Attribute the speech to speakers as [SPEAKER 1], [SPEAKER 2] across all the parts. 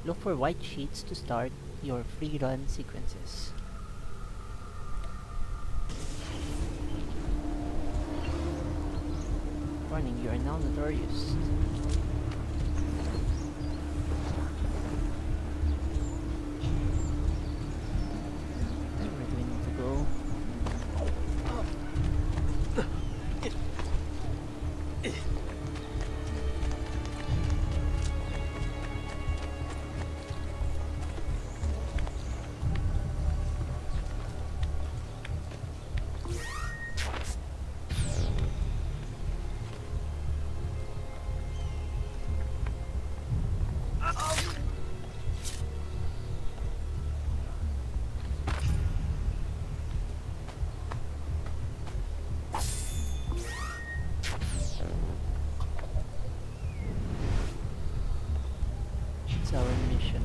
[SPEAKER 1] Look for white sheets to start your free run sequences. Warning, you are now notorious. And where do we need to go? It's our mission.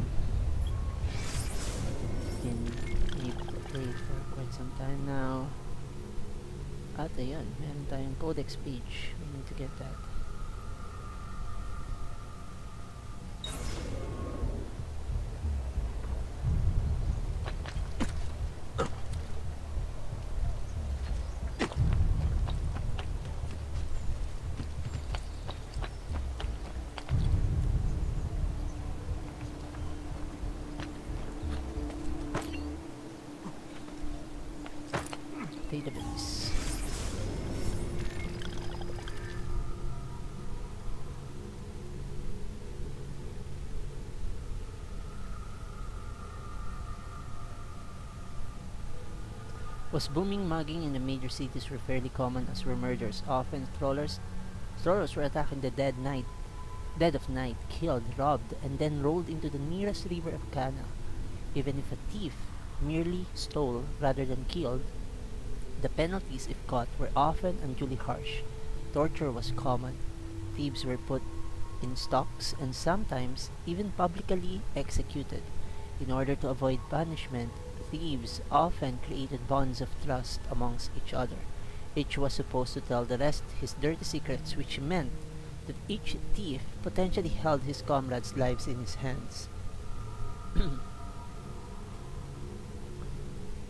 [SPEAKER 1] We've played for quite some time now. At ayan, meron tayong codex page. We need to get that. Database. Was booming mugging in the major cities were fairly common, as were murders. Often strollers were attacked in the dead of night, killed, robbed, and then rolled into the nearest river of Cana. Even if a thief merely stole rather than killed, the penalties, if caught, were often unduly harsh. Torture was common. Thieves were put in stocks and sometimes even publicly executed. In order to avoid punishment, thieves often created bonds of trust amongst each other. Each was supposed to tell the rest his dirty secrets, which meant that each thief potentially held his comrades' lives in his hands.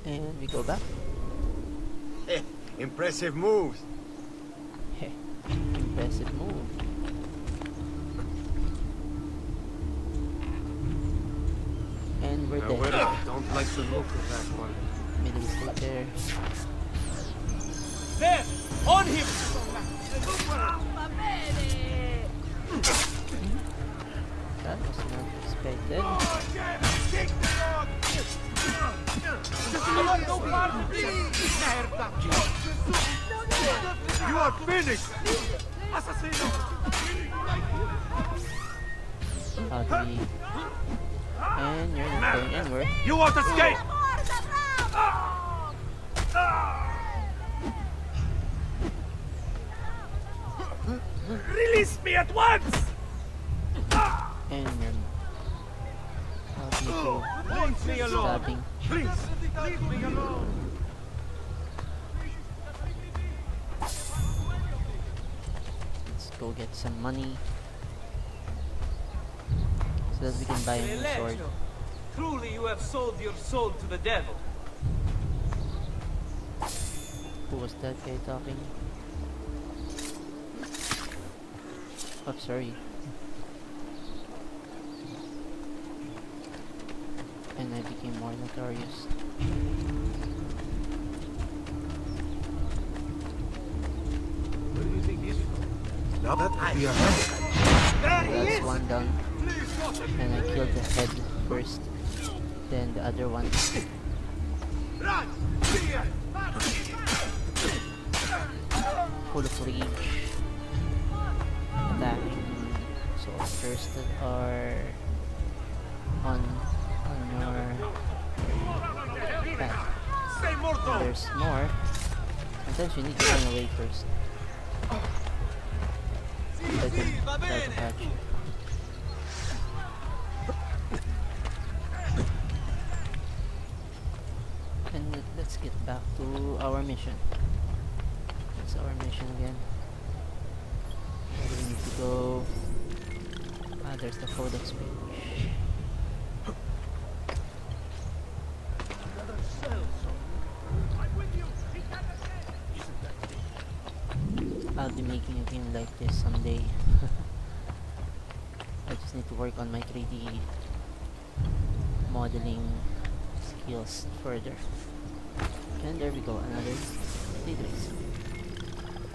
[SPEAKER 1] And we go back.
[SPEAKER 2] Impressive moves.
[SPEAKER 1] Impressive move. And we're dead.
[SPEAKER 2] I don't like the look of that one.
[SPEAKER 1] Middle stay there.
[SPEAKER 3] There! On him!
[SPEAKER 1] That was not expected.
[SPEAKER 2] You are finished! Assassin!
[SPEAKER 1] How do we... And you're not going anywhere.
[SPEAKER 2] You won't escape! Release me at once!
[SPEAKER 1] And you're... How do you go?
[SPEAKER 2] Leave me alone!
[SPEAKER 1] Stabbing.
[SPEAKER 2] Please, leave me alone!
[SPEAKER 1] Let's go get some money. So that we can buy a new sword.
[SPEAKER 3] Truly you have sold your soul to the devil.
[SPEAKER 1] Who was that guy talking? Oh, sorry. And I became more notorious.
[SPEAKER 2] Where do you think he's from? Now that we are
[SPEAKER 1] That's one down. And I killed the head first. Then the other one. Full of rage. Attacking soldiers that are on your path. There's more. Sometimes you need to run away first. So I can try to catch you. And let's get back to our mission. That's our mission again. Where do we need to go? Ah, there's the codex page. I'll be making a game like this someday. I just need to work on my 3D modeling skills further. And there we go, another database.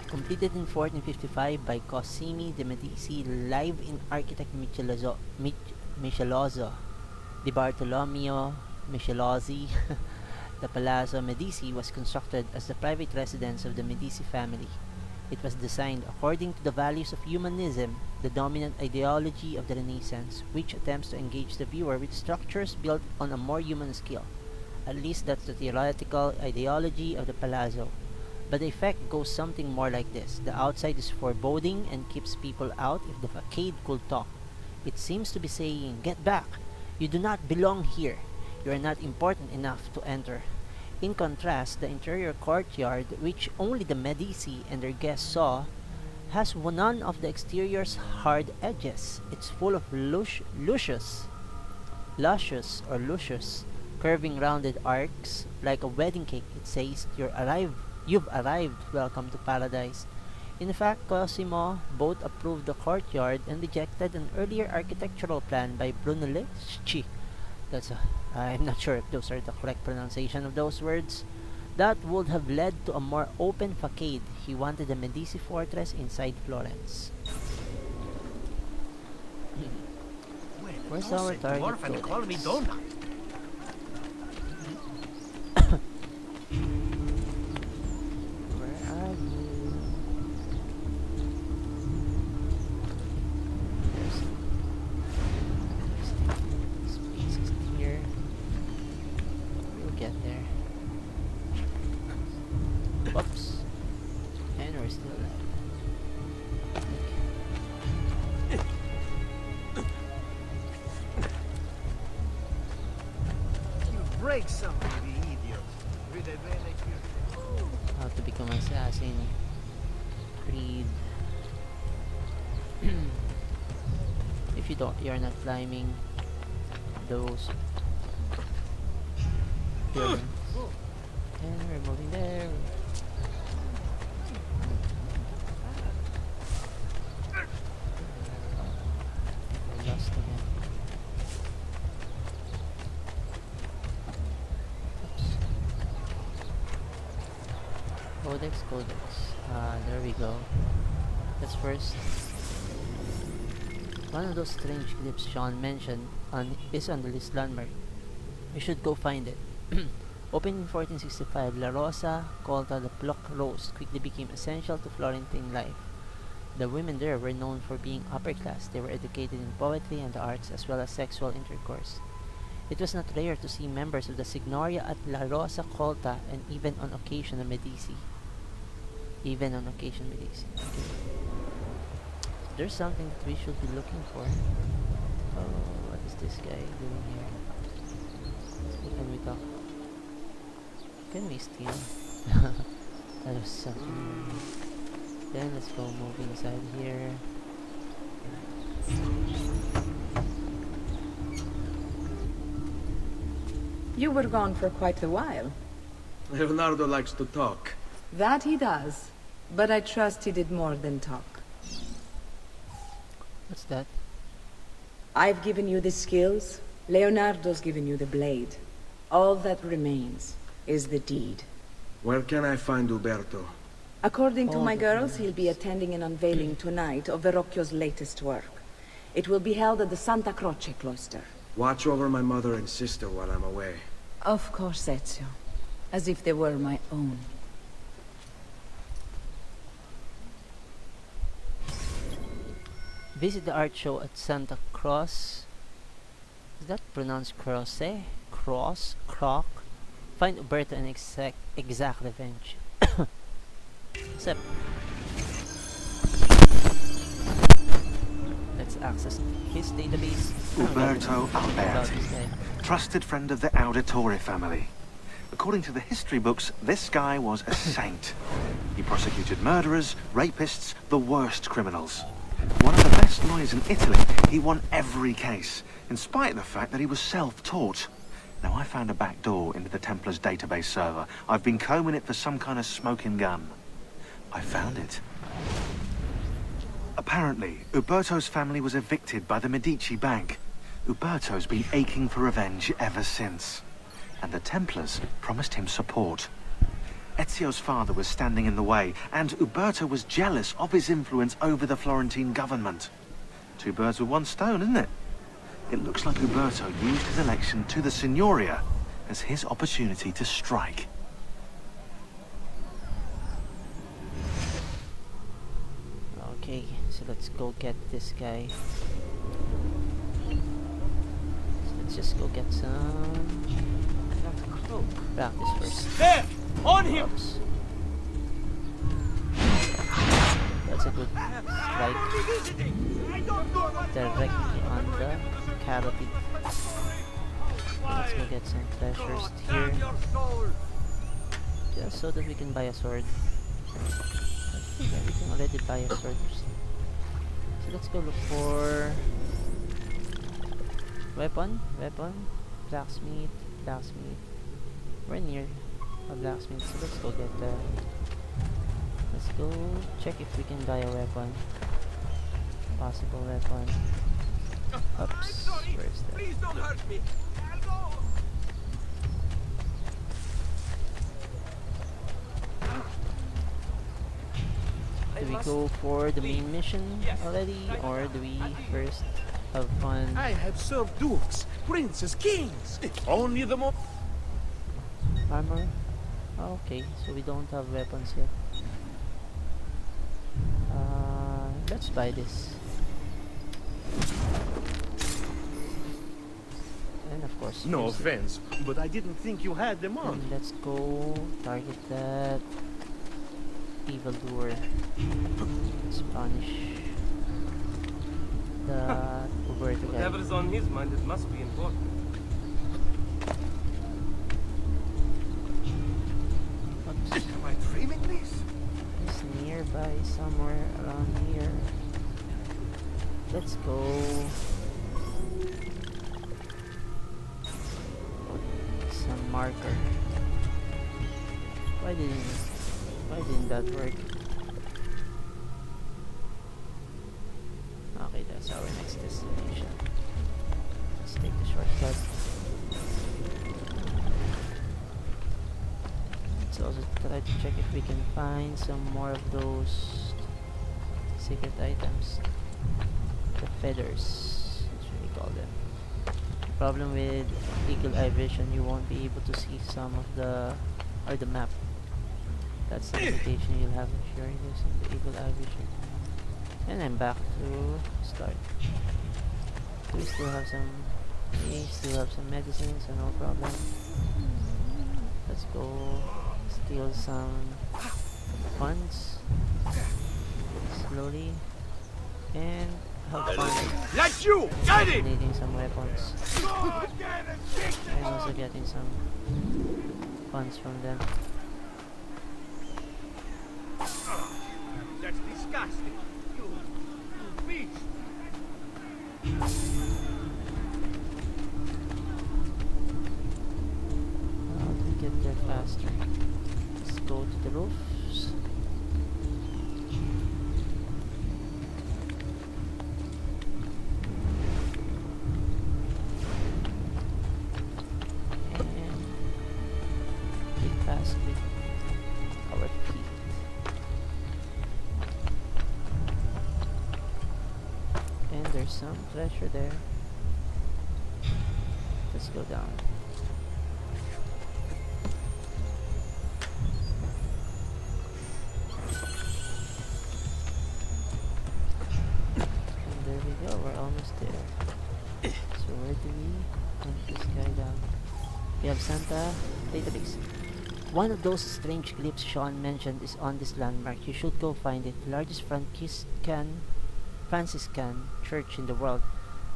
[SPEAKER 1] Completed in 1455 by Cosimi de' Medici, live in architect Michelozzo di Bartolomeo Michelozzi. The Palazzo Medici was constructed as the private residence of the Medici family. It was designed according to the values of humanism, the dominant ideology of the Renaissance, which attempts to engage the viewer with structures built on a more human scale. At least that's the theoretical ideology of the Palazzo. But the effect goes something more like this. The outside is foreboding and keeps people out. If the facade could talk, it seems to be saying, "Get back! You do not belong here. You are not important enough to enter." In contrast, the interior courtyard, which only the Medici and their guests saw, has none of the exterior's hard edges. It's full of luscious, curving rounded arcs, like a wedding cake. It says, You've arrived, welcome to paradise." In fact, Cosimo both approved the courtyard and rejected an earlier architectural plan by Brunelleschi. I'm not sure if those are the correct pronunciation of those words. That would have led to a more open facade. He wanted the Medici fortress inside Florence. Where's our target?
[SPEAKER 2] Call me Donna.
[SPEAKER 1] Where are you? There's spaces here. We'll get there. Whoops. And we're still alive.
[SPEAKER 2] You break something, you idiot. With a relic
[SPEAKER 1] How to become Assassin Creed. If you're not climbing those buildings. And we're moving there. We're lost again. Oops. Codex. There we go. Let's first. One of those strange clips Sean mentioned is on the list landmark. We should go find it. Opened in 1465, La Rosa, called the Pluck Rose, quickly became essential to Florentine life. The women there were known for being upper class. They were educated in poetry and the arts as well as sexual intercourse. It was not rare to see members of the Signoria at La Rosa Colta and even on occasion the Medici. Okay. There's something that we should be looking for. Oh, what is this guy doing here? Can we talk? Can we steal? That was something. Then let's go move inside here.
[SPEAKER 4] You were gone for quite a while.
[SPEAKER 2] Leonardo likes to talk.
[SPEAKER 4] That he does. But I trust he did more than talk.
[SPEAKER 1] What's that?
[SPEAKER 4] I've given you the skills. Leonardo's given you the blade. All that remains is the deed.
[SPEAKER 2] Where can I find Uberto?
[SPEAKER 4] According to
[SPEAKER 1] All
[SPEAKER 4] my
[SPEAKER 1] that
[SPEAKER 4] girls, he'll be
[SPEAKER 1] remains.
[SPEAKER 4] attending an unveiling tonight of Verrocchio's latest work. It will be held at the Santa Croce cloister.
[SPEAKER 2] Watch over my mother and sister while I'm away.
[SPEAKER 4] Of course, Ezio. As if they were my own.
[SPEAKER 1] Visit the art show at Santa Croce. Is that pronounced Croce? Cross? Croc? Find Uberto and exact revenge. Except. Let's access his database.
[SPEAKER 5] Uberto
[SPEAKER 1] About
[SPEAKER 5] Alberti,
[SPEAKER 1] this guy.
[SPEAKER 5] trusted friend of the Auditore family. According to the history books, this guy was a saint. He prosecuted murderers, rapists, the worst criminals. One of the best lawyers in Italy, he won every case, in spite of the fact that he was self-taught. Now, I found a back door into the Templars' database server. I've been combing it for some kind of smoking gun. I found it. Apparently, Uberto's family was evicted by the Medici Bank. Uberto's been aching for revenge ever since. And the Templars promised him support. Ezio's father was standing in the way, and Uberto was jealous of his influence over the Florentine government. Two birds with one stone, isn't it? It looks like Uberto used his election to the Signoria as his opportunity to strike.
[SPEAKER 1] Okay, so let's go get this guy. So let's just go get some practice first.
[SPEAKER 3] There! On him!
[SPEAKER 1] Oops. That's a good strike. Directly on the carotid. Let's go get some treasures here. Just so that we can buy a sword. I think we can already buy a sword. So let's go look for weapon, blacksmith. We're near a blacksmith, so let's go get that. Let's go check if we can buy a weapon. Possible weapon. Oops, where's that?
[SPEAKER 3] Please don't hurt me. I'll go.
[SPEAKER 1] Do we go for the main mission already, or do we first have fun?
[SPEAKER 2] I have served dukes, princes, kings. Only the more.
[SPEAKER 1] Armor? Oh, okay, so we don't have weapons yet. Let's buy this. And of course,
[SPEAKER 2] No
[SPEAKER 1] use it.
[SPEAKER 2] offense, but I didn't think you had them on.
[SPEAKER 1] And let's go target that evildoer. Let's punish the Uberto guy.
[SPEAKER 3] Whatever's on his mind, it must be important.
[SPEAKER 1] Oops.
[SPEAKER 2] Am I dreaming this?
[SPEAKER 1] It's nearby, somewhere around here. Let's go. Put some marker. Why didn't that work? Okay, that's our next destination. Let's take the shortcut. Let's also try to check if we can find some more of those secret items. The feathers, that's what we call them. The problem with eagle eye vision, you won't be able to see some of the map. That's the limitation you'll have if you're using the eagle eye vision. And I'm back to start. We still have some medicine, so no problem. Let's go steal some funds slowly and have fun
[SPEAKER 2] Like you! Got it!
[SPEAKER 1] needing some weapons and also getting some funds from them.
[SPEAKER 2] That's disgusting. You beast.
[SPEAKER 1] How do we get there faster? Let's go to the roofs. And get past with our feet. And there's some treasure there. Let's go down. And there we go, we're almost there. So where do we hunt this guy down? We have Santa database. One of those strange glyphs Sean mentioned is on this landmark. You should go find it. The largest Franciscan church in the world,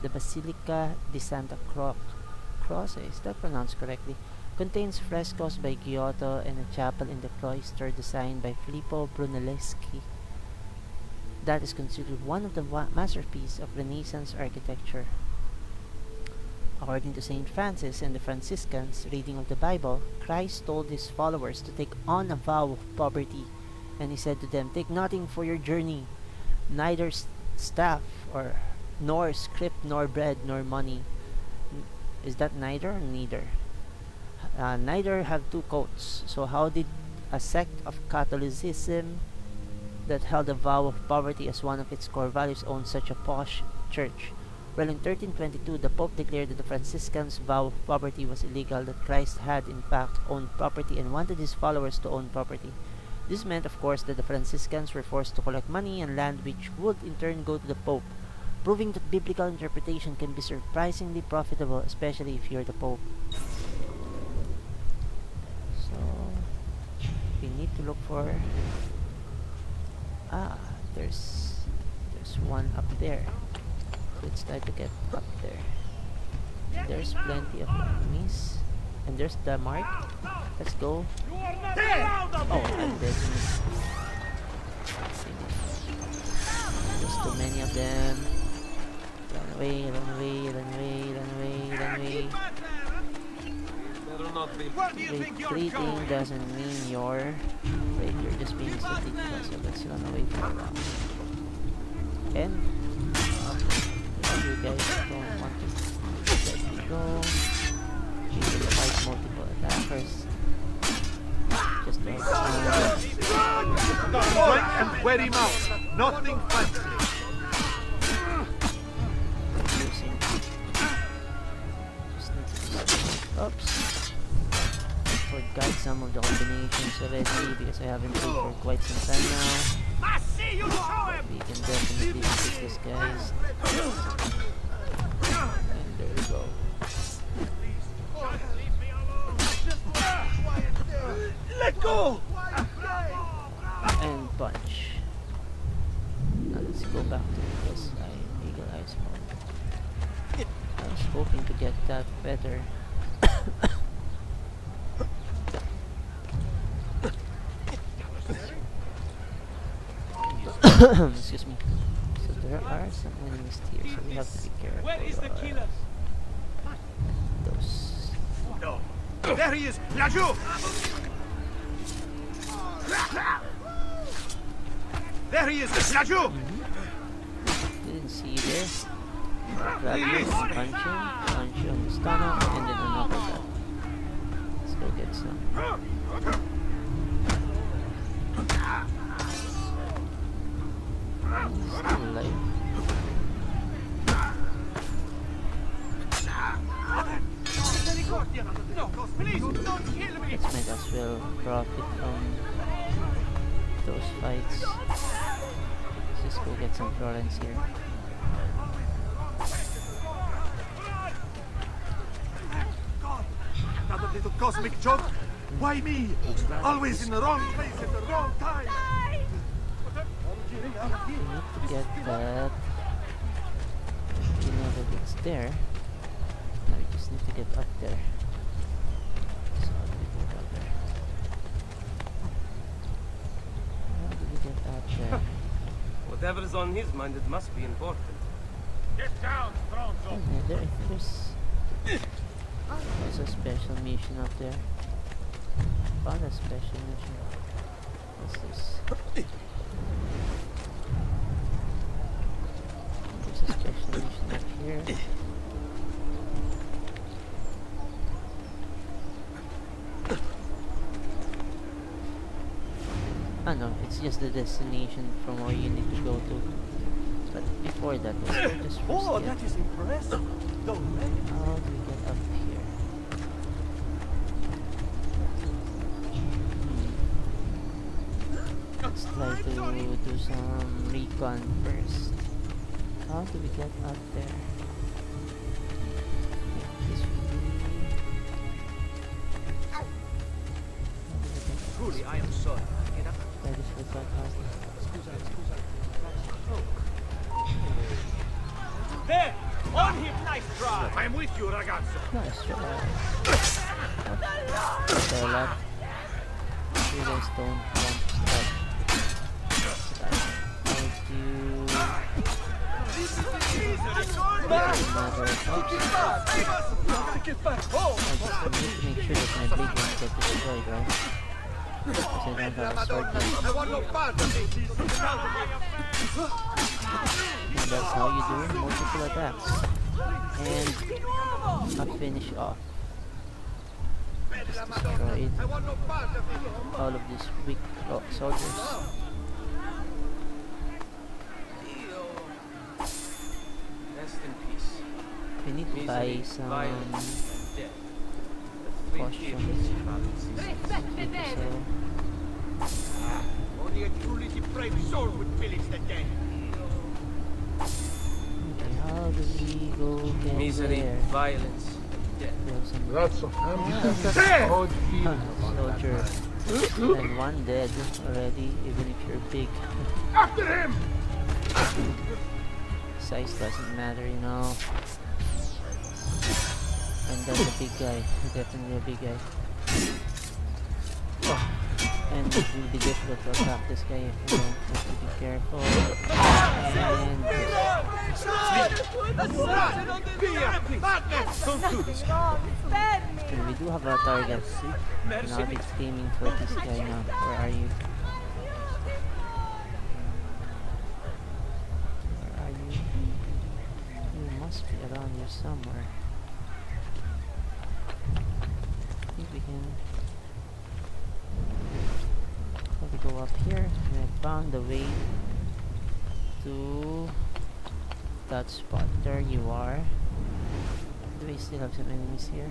[SPEAKER 1] the Basilica di Santa Croce, is that pronounced correctly? Contains frescoes by Giotto and a chapel in the cloister designed by Filippo Brunelleschi. That is considered one of the masterpieces of Renaissance architecture. According to St. Francis and the Franciscans' reading of the Bible, Christ told his followers to take on a vow of poverty And he said to them, "Take nothing for your journey, neither staff, or nor scrip, nor bread, nor money." Is that neither or neither? Neither have two coats. So how did a sect of Catholicism that held a vow of poverty as one of its core values own such a posh church? Well, in 1322, the Pope declared that the Franciscans' vow of poverty was illegal, that Christ had in fact owned property and wanted his followers to own property. This meant, of course, that the Franciscans were forced to collect money and land, which would in turn go to the Pope, proving that biblical interpretation can be surprisingly profitable, especially if you're the Pope. So, we need to look for... there's one up there. Let's try to get up there. There's plenty of enemies. And there's the mark. Let's go. Oh, I'm dead. There's too many of them. Run away, run away, run away, run away, run away. Retreating doesn't mean you're afraid, you're just being strategic. So let's run away from that. And you guys don't want to let me go. You will fight multiple attackers. Just don't
[SPEAKER 2] Frank and wear him out. Nothing fancy.
[SPEAKER 1] Oops. I forgot some of the combinations already because I haven't played for quite some time now. We can definitely defeat these guys. And there we go.
[SPEAKER 2] Let go!
[SPEAKER 1] And punch. Now let's go back to this Eagle Eyes mode. I was hoping to get that better. Excuse me. So there are some enemies here, so we have to be careful.
[SPEAKER 3] Where is the killer?
[SPEAKER 1] Those.
[SPEAKER 2] No. There he is! Laju! There he is! Laju!
[SPEAKER 1] Didn't see you there. Grab him, punch him on the stomach, and then an uppercut. Let's go get some. Still alive. Let's might as well profit from those fights. Let's just go get some Florence here.
[SPEAKER 2] Another little cosmic joke? Why me? Always in the wrong place at the wrong time!
[SPEAKER 1] We need to get that. We know that it's there. Now we just need to get up there. So how do we get up there? How do we get up there?
[SPEAKER 3] Whatever's on his mind, it must be important.
[SPEAKER 2] Get down,
[SPEAKER 1] Oh,
[SPEAKER 2] Stronzo!
[SPEAKER 1] yeah, there's a special mission up there. Found a special mission. What's this? There's a special mission up here. Ah no, it's just the destination from where you need to go to. But before that, let's go just first
[SPEAKER 2] Oh,
[SPEAKER 1] get...
[SPEAKER 2] that is impressive! Don't make it.
[SPEAKER 1] How do we get up here? Let's try to do some recon first. How do we get up there? This
[SPEAKER 3] Truly, I am sorry. Get up.
[SPEAKER 1] That is the back house.
[SPEAKER 3] There! On him! Nice try!
[SPEAKER 2] I'm with you, ragazzo!
[SPEAKER 1] Nice try. So left. You guys don't want to stop. Matter of
[SPEAKER 2] Get back home!
[SPEAKER 1] I just need to make sure that my blade won't get destroyed, right? Because I don't have a sword yet.
[SPEAKER 2] I want no part of it.
[SPEAKER 1] And that's how you do multiple attacks. And a finish off. Just destroyed
[SPEAKER 2] I want no part of it.
[SPEAKER 1] all of these weak soldiers.
[SPEAKER 3] Rest in peace.
[SPEAKER 1] We need to buy
[SPEAKER 3] Misery,
[SPEAKER 1] some
[SPEAKER 3] violence, and death. The three
[SPEAKER 1] potions.
[SPEAKER 3] evils travel ceaseless.
[SPEAKER 1] So,
[SPEAKER 2] Only a truly depraved soul would pillage the dead.
[SPEAKER 1] okay, how do we go get
[SPEAKER 3] Misery,
[SPEAKER 1] there?
[SPEAKER 3] violence, and death.
[SPEAKER 1] There's some
[SPEAKER 6] Lots of
[SPEAKER 1] soldier and one dead already, even if you're big.
[SPEAKER 2] After him!
[SPEAKER 1] Size doesn't matter, you know. And that's a big guy, definitely a big guy. And it will be difficult to attack this guy if you don't have to be careful. And
[SPEAKER 3] Don't do this.
[SPEAKER 1] okay, we do have a target. Now it's aiming for this guy now. Where are you? Where are you? You must be around here somewhere. I think we can probably go up here, and I found the way to that spot. There you are. Do we still have some enemies here?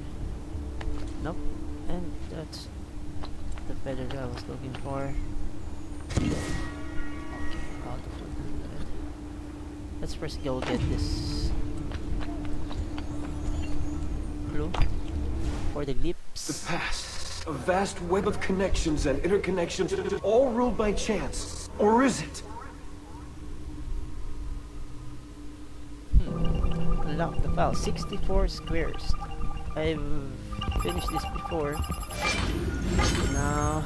[SPEAKER 1] Nope. And that's the feather that I was looking for. Okay, out of 100. Let's first go get this blue for the
[SPEAKER 7] The
[SPEAKER 1] glips.
[SPEAKER 7] past, a vast web of connections and interconnections, all ruled by chance. Or is it?
[SPEAKER 1] Unlock the file. 64 squares. I've finished this before. Now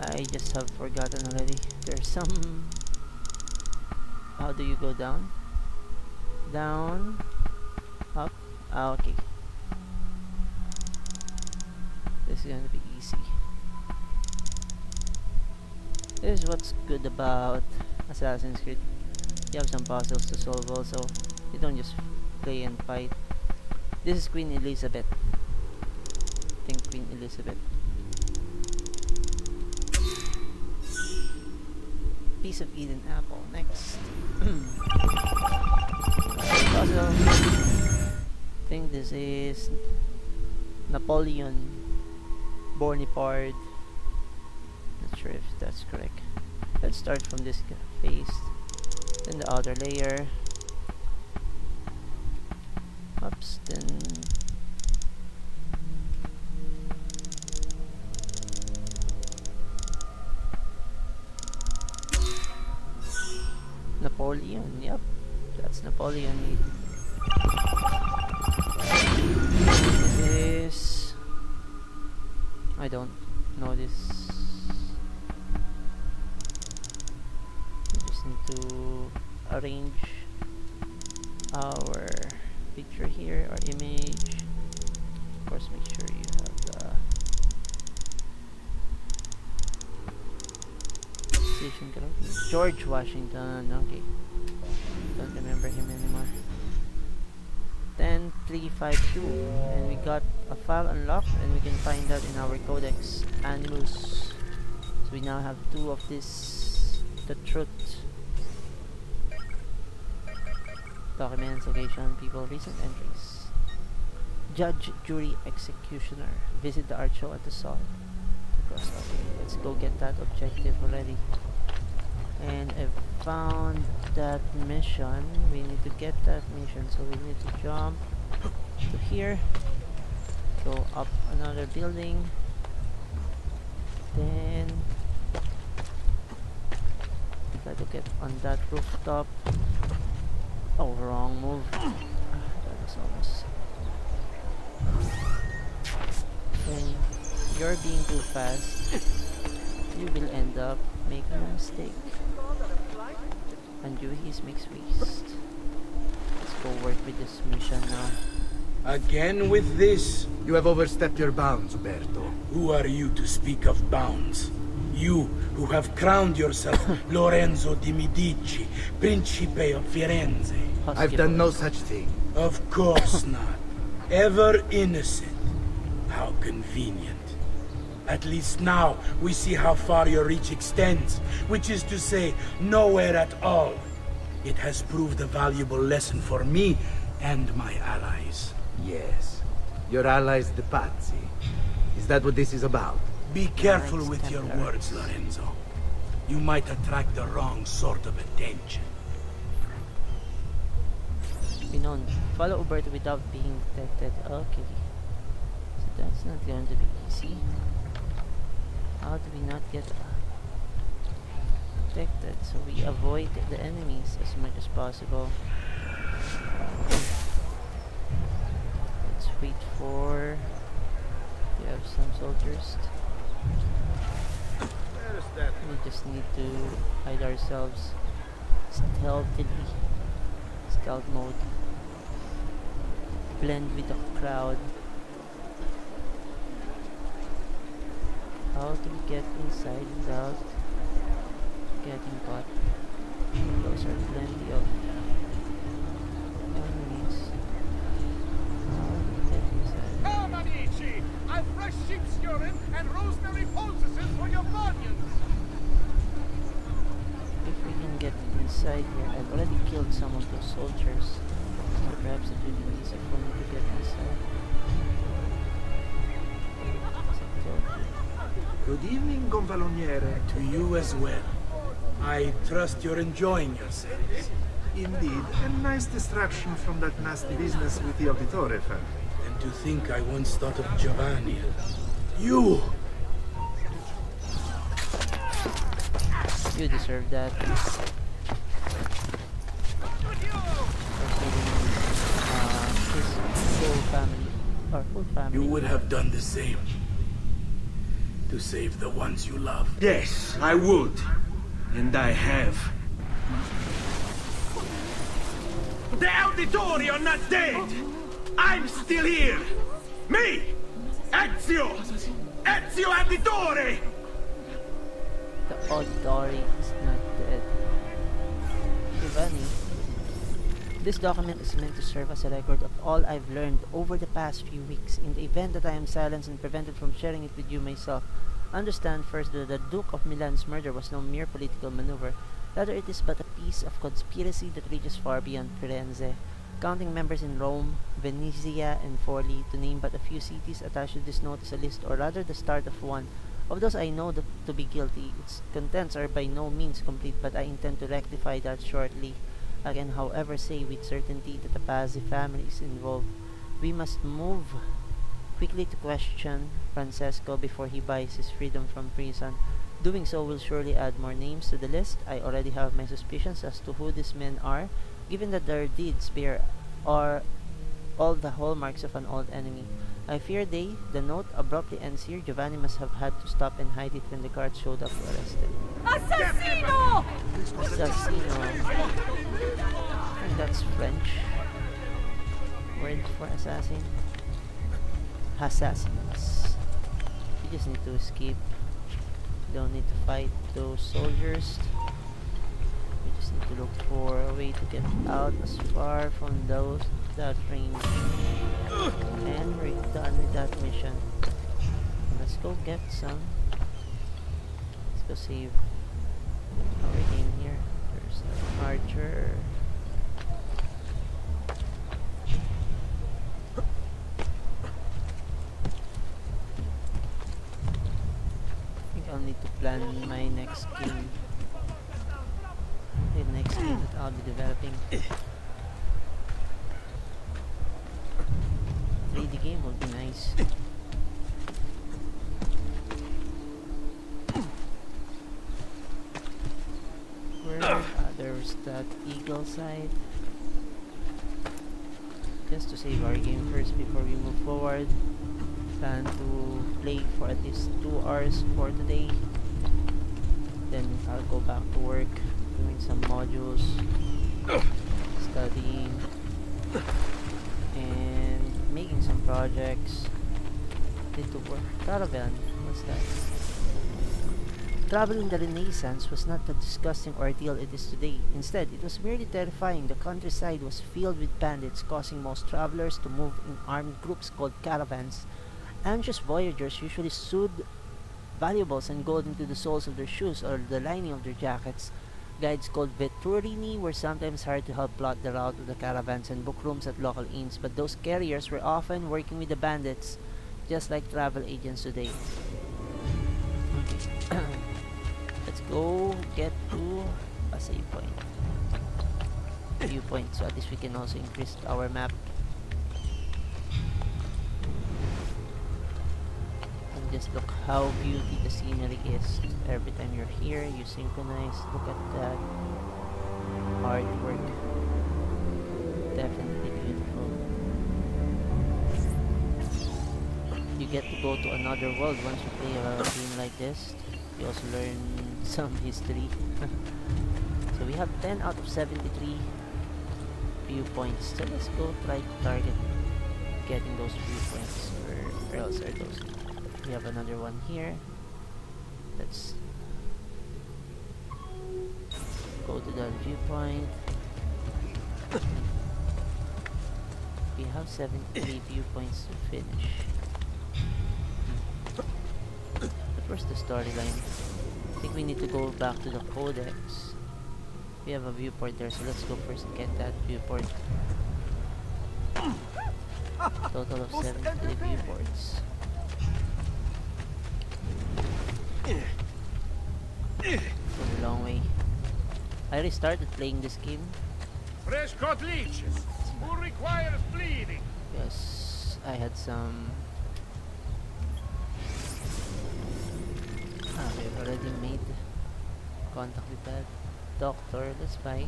[SPEAKER 1] I just have forgotten already. There's some. How do you go down? Down, up. Ah, okay. This is gonna be easy. This is what's good about Assassin's Creed. You have some puzzles to solve also. You don't just play and fight. This is Queen Elizabeth. I think Queen Elizabeth. Piece of Eden apple. Next. Puzzle. I think this is Napoleon Bonaparte. Not sure if that's correct. Let's start from this face. Then the outer layer. Oops, then Napoleon, yep, that's Napoleon. This is, I don't know this. We just need to arrange our picture here, our image. Of course, make sure you have the station. George Washington. Okay, don't remember him anymore. 10352, and we got a file unlocked, and we can find that in our Codex Animus. So we now have 2 of this. The truth. Documents, location, people, recent entries. Judge, jury, executioner. Visit the art show at the Salt. Okay, let's go get that objective already. And I found that mission. We need to get that mission, so we need to jump to here. Go up another building. Then try to get on that rooftop. Oh, wrong move. That was almost. When you're being too fast, you will end up making a mistake. And Juhis makes waste. Let's go work with this mission now.
[SPEAKER 6] Again with this?
[SPEAKER 2] You have overstepped your bounds, Berto.
[SPEAKER 6] Who are you to speak of bounds? You who have crowned yourself Lorenzo di Medici, Principe of Firenze.
[SPEAKER 2] I've done no such thing.
[SPEAKER 6] Of course not. Ever innocent. How convenient. At least now we see how far your reach extends, which is to say, nowhere at all. It has proved a valuable lesson for me and my allies.
[SPEAKER 2] Yes. Your allies, the Pazzi. Is that what this is about?
[SPEAKER 6] Be careful with your words, Lorenzo. You might attract the wrong sort of attention.
[SPEAKER 1] Pinon. Follow Uberto without being detected. Okay. So that's not going to be easy. How do we not get detected? So we avoid the enemies as much as possible. Let's wait for... We have some soldiers. We just need to hide ourselves stealthily. Stealth mode. Blend with the crowd. How do we get inside without getting caught? Those are plenty of enemies. How do we get inside?
[SPEAKER 8] Come, amici! I've fresh sheep's urine and rosemary poultices for your bunions!
[SPEAKER 1] If we can get inside here, I've already killed some of those soldiers. So perhaps it will be easy for me to get inside.
[SPEAKER 2] Good evening, Gonfaloniere.
[SPEAKER 6] To you as well. I trust you're enjoying yourselves.
[SPEAKER 2] Indeed, a nice distraction from that nasty business with the Auditore family.
[SPEAKER 6] And to think I once thought of Giovanni. You!
[SPEAKER 1] You deserve that. For killing his whole family. Or whole family.
[SPEAKER 6] You would have done the same. To save the ones you love.
[SPEAKER 7] Yes, I would. And I have.
[SPEAKER 2] The Auditore are not dead! I'm still here! Me! Ezio! Ezio Auditore!
[SPEAKER 1] The Auditore is not dead. Giovanni. This document is meant to serve as a record of all I've learned over the past few weeks. In the event that I am silenced and prevented from sharing it with you myself, understand first that the Duke of Milan's murder was no mere political maneuver. Rather, it is but a piece of conspiracy that reaches far beyond Firenze. Counting members in Rome, Venezia, and Forli, to name but a few cities attached to this note is a list, or rather the start of one, of those I know to be guilty. Its contents are by no means complete, but I intend to rectify that shortly. I can, however, say with certainty that the Pazzi family is involved. We must move quickly to question Francesco before he buys his freedom from prison. Doing so will surely add more names to the list. I already have my suspicions as to who these men are, given that their deeds bear all the hallmarks of an old enemy. I fear the note abruptly ends here. Giovanni must have had to stop and hide it when the guards showed up to arrest him.
[SPEAKER 8] Assassino!
[SPEAKER 1] Assassino. I think that's French word for assassin. Assassins. You just need to escape. You don't need to fight those soldiers. You just need to look for a way to get out as far from that range. And we're done with that mission. Let's go get some. Let's go save our game here. There's an archer. I think I'll need to plan my next game. The next game that I'll be developing. 3D game would be nice. Where there's that eagle side. Just to save our game first before we move forward. Plan to play for at least 2 hours for today. Then I'll go back to work, doing some modules, studying, and making some projects. Need to work. Caravan. What's that? Travel in the Renaissance was not the disgusting ordeal it is today. Instead, it was merely terrifying. The countryside was filled with bandits, causing most travelers to move in armed groups called caravans. Anxious voyagers usually sewed valuables and gold into the soles of their shoes or the lining of their jackets. Guides called vetturini were sometimes hired to help plot the route of the caravans and book rooms at local inns, but those carriers were often working with the bandits, just like travel agents today. Okay. Let's go get to a save point. Viewpoint, so at least we can also increase our map. And just look how beauty the scenery is. Every time you're here, you synchronize. Look at that artwork. Definitely beautiful. You get to go to another world once you play a game like this. You also learn some history. So we have 10 out of 73 viewpoints. So let's go try to target getting those viewpoints. Where else are those? We have another one here. Let's go to that viewpoint. We have 73 viewpoints to finish. But where's the storyline? I think we need to go back to the codex. We have a viewport there, so let's go first and get that viewport. Total of 73 viewports. It's a long way. I restarted playing this game.
[SPEAKER 8] Fresh cut leeches. Who requires bleeding?
[SPEAKER 1] Yes, I had some. We've already made contact with that doctor. Let's buy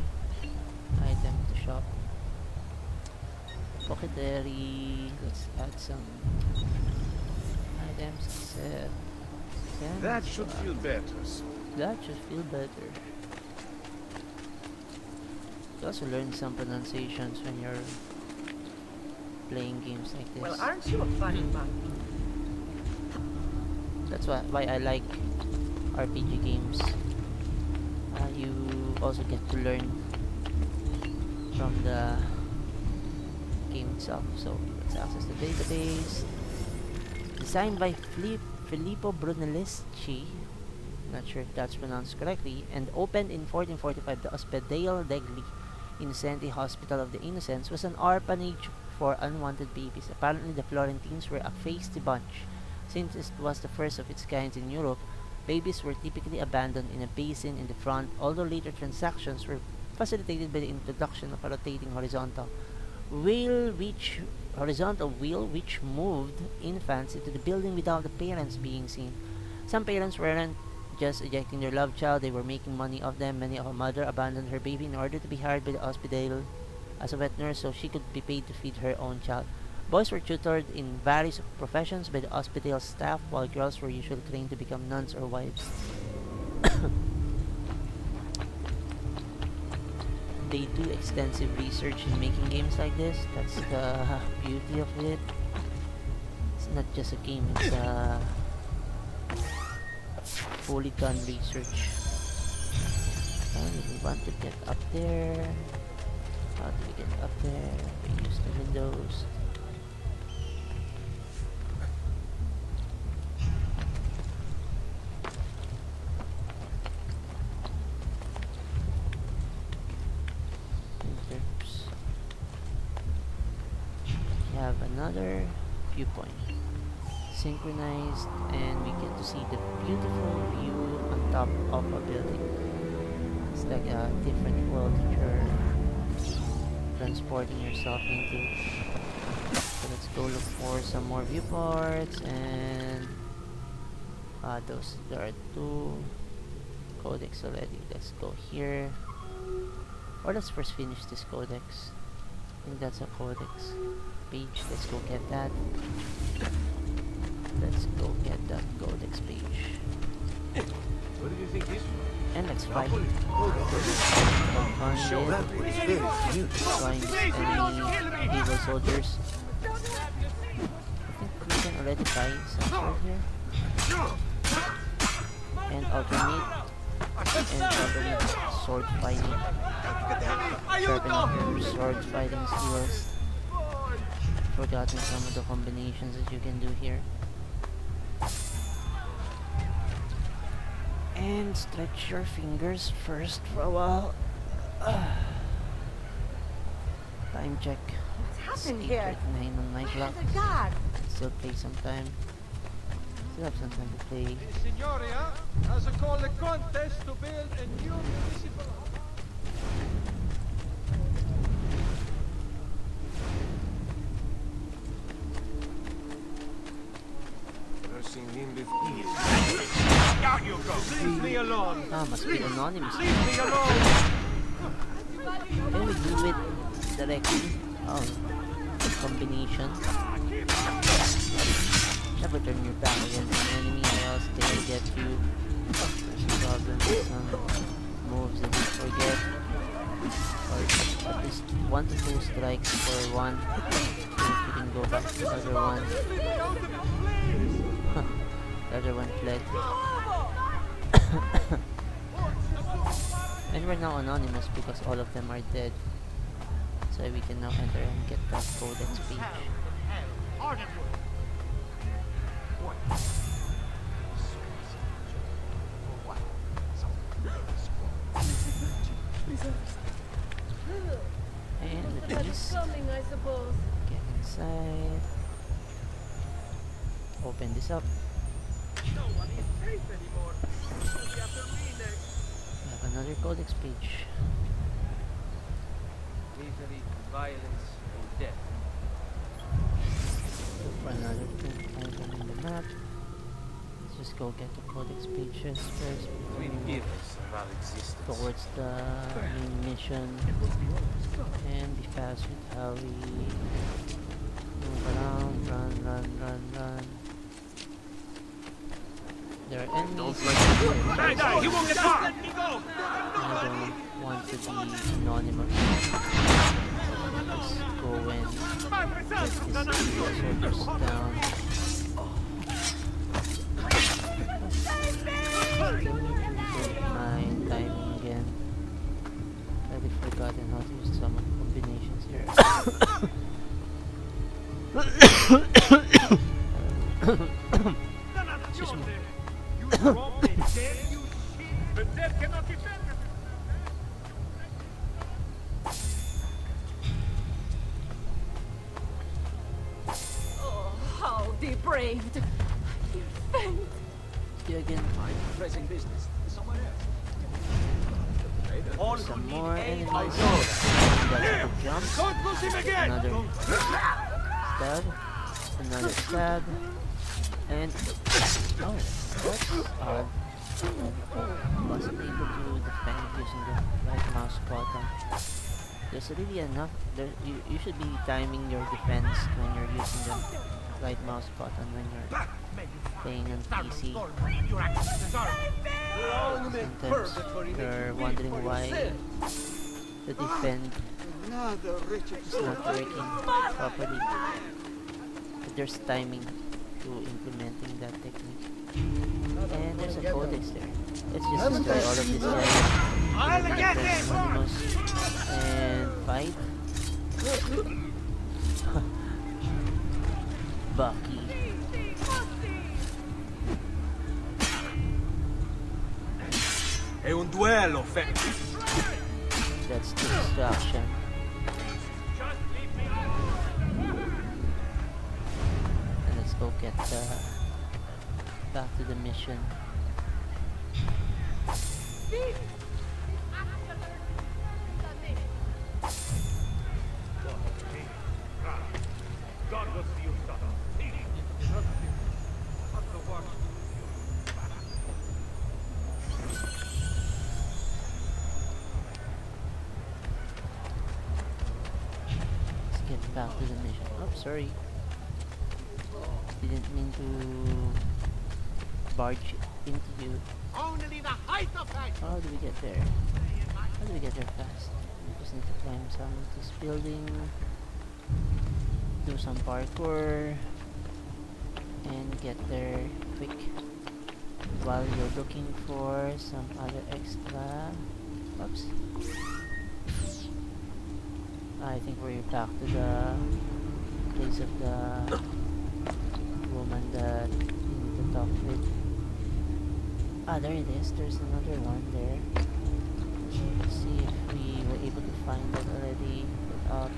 [SPEAKER 1] item to shop. Pocketary. Let's add some items. Set.
[SPEAKER 8] That should feel better.
[SPEAKER 1] That should feel better. You also learn some pronunciations when you're playing games like this.
[SPEAKER 9] Well, aren't you a funny man?
[SPEAKER 1] That's why I like RPG games. You also get to learn from the game itself. So let's access the database. Designed by Filippo Brunelleschi, not sure if that's pronounced correctly, and opened in 1445, the Ospedale degli Innocenti Hospital of the Innocents was an orphanage for unwanted babies. Apparently the Florentines were a feisty bunch. Since it was the first of its kind in Europe, babies were typically abandoned in a basin in the front, although later transactions were facilitated by the introduction of a rotating horizontal wheel which moved infants into the building without the parents being seen. Some parents weren't just ejecting their love child, they were making money off them. Many of a mother abandoned her baby in order to be hired by the hospital as a wet nurse so she could be paid to feed her own child. Boys were tutored in various professions by the hospital staff, while girls were usually trained to become nuns or wives. They do extensive research in making games like this. That's the beauty of it. It's not just a game, it's a fully done research. And we want to get up there. How do we get up there? We use the windows. We have another viewpoint. Synchronized, and we get to see the beautiful view on top of a building. It's like a different world that you're transporting yourself into. So let's go look for some more viewports, and there are 2 codex already. Let's go here, or let's first finish this codex. I think that's a codex page. Let's go get that. Let's go get that codex page.
[SPEAKER 8] What do you think this was?
[SPEAKER 1] And let's fight.
[SPEAKER 7] Show that was very cute.
[SPEAKER 1] Find any evil soldiers. already buy some sword here. And alternate sword fighting. Sharpen up your sword fighting skills. Forgotten some of the combinations that you can do here. And stretch your fingers first for a while. Time check.
[SPEAKER 9] What's
[SPEAKER 1] It's
[SPEAKER 9] happened here?
[SPEAKER 1] 8:39 on my clock.
[SPEAKER 9] The guard.
[SPEAKER 1] Still play some time. Still have some time to play.
[SPEAKER 8] Signoria has called a contest to build a new municipal.
[SPEAKER 7] Never seen him before.
[SPEAKER 8] Out you go! Leave me alone!
[SPEAKER 1] Ah, must be anonymous.
[SPEAKER 8] Leave me alone!
[SPEAKER 1] Can we do it directly? Oh, combination. Never turn your back against an enemy or else they'll get you. There's a problem with some moves that you forget. Or at least 1 to 2 strikes for one. Then you can go back to the other one. The other one fled. And we're now anonymous because all of them are dead. So we can now enter and get that codex page. And with this,
[SPEAKER 9] I suppose.
[SPEAKER 1] get inside. Open this up.
[SPEAKER 8] No one is safe anymore. We have to renege.
[SPEAKER 1] We have another codex page.
[SPEAKER 3] Misery, violence, and death.
[SPEAKER 1] Look for another item in the map. Let's just go get the codex pages first
[SPEAKER 3] Three
[SPEAKER 1] before we move
[SPEAKER 3] years of our existence.
[SPEAKER 1] towards the main mission. And be fast with how we move around, run. There are enemies.
[SPEAKER 8] He won't get far! Let me go!
[SPEAKER 1] I don't want to be anonymous. Just go and get these soldiers down. My timing again. I've forgotten how to use some combinations here. Excuse me.
[SPEAKER 8] You drop it, dead, you shit! The dead cannot defend it!
[SPEAKER 9] Oh, how depraved. Defend.
[SPEAKER 1] See you again.
[SPEAKER 7] Pressing business. Somewhere else.
[SPEAKER 8] All
[SPEAKER 1] Some
[SPEAKER 8] who
[SPEAKER 1] more
[SPEAKER 8] need aid,
[SPEAKER 1] enemies.
[SPEAKER 8] I
[SPEAKER 1] That's
[SPEAKER 8] know.
[SPEAKER 1] a good jump.
[SPEAKER 8] Don't lose him again!
[SPEAKER 1] Another stab. Another stab. And oh, that's odd. Wasn't able to defend using the right mouse button. There's really enough. You should be timing your defense when you're using the right mouse button when you're playing on PC. Sometimes you're wondering why the defend is not working properly. But there's timing to implementing that technique. And there's a codex there. Let's just destroy all of this guys. And fight. Bucky.
[SPEAKER 6] È un duello,
[SPEAKER 1] That's the distraction. And let's go get back to the mission.
[SPEAKER 8] God will see you suffer.
[SPEAKER 1] Let's get back to the mission. Oh, sorry. Didn't mean to barge into you.
[SPEAKER 8] Only the height of height.
[SPEAKER 1] How do we get there? How do we get there fast? We just need to climb some of this building. Do some parkour. and get there quick while you're looking for some other extra. Oops. I think we're back to the place of the woman that you need to talk with. Ah, there it is. There's another one there. Let's see if we were able to find that already without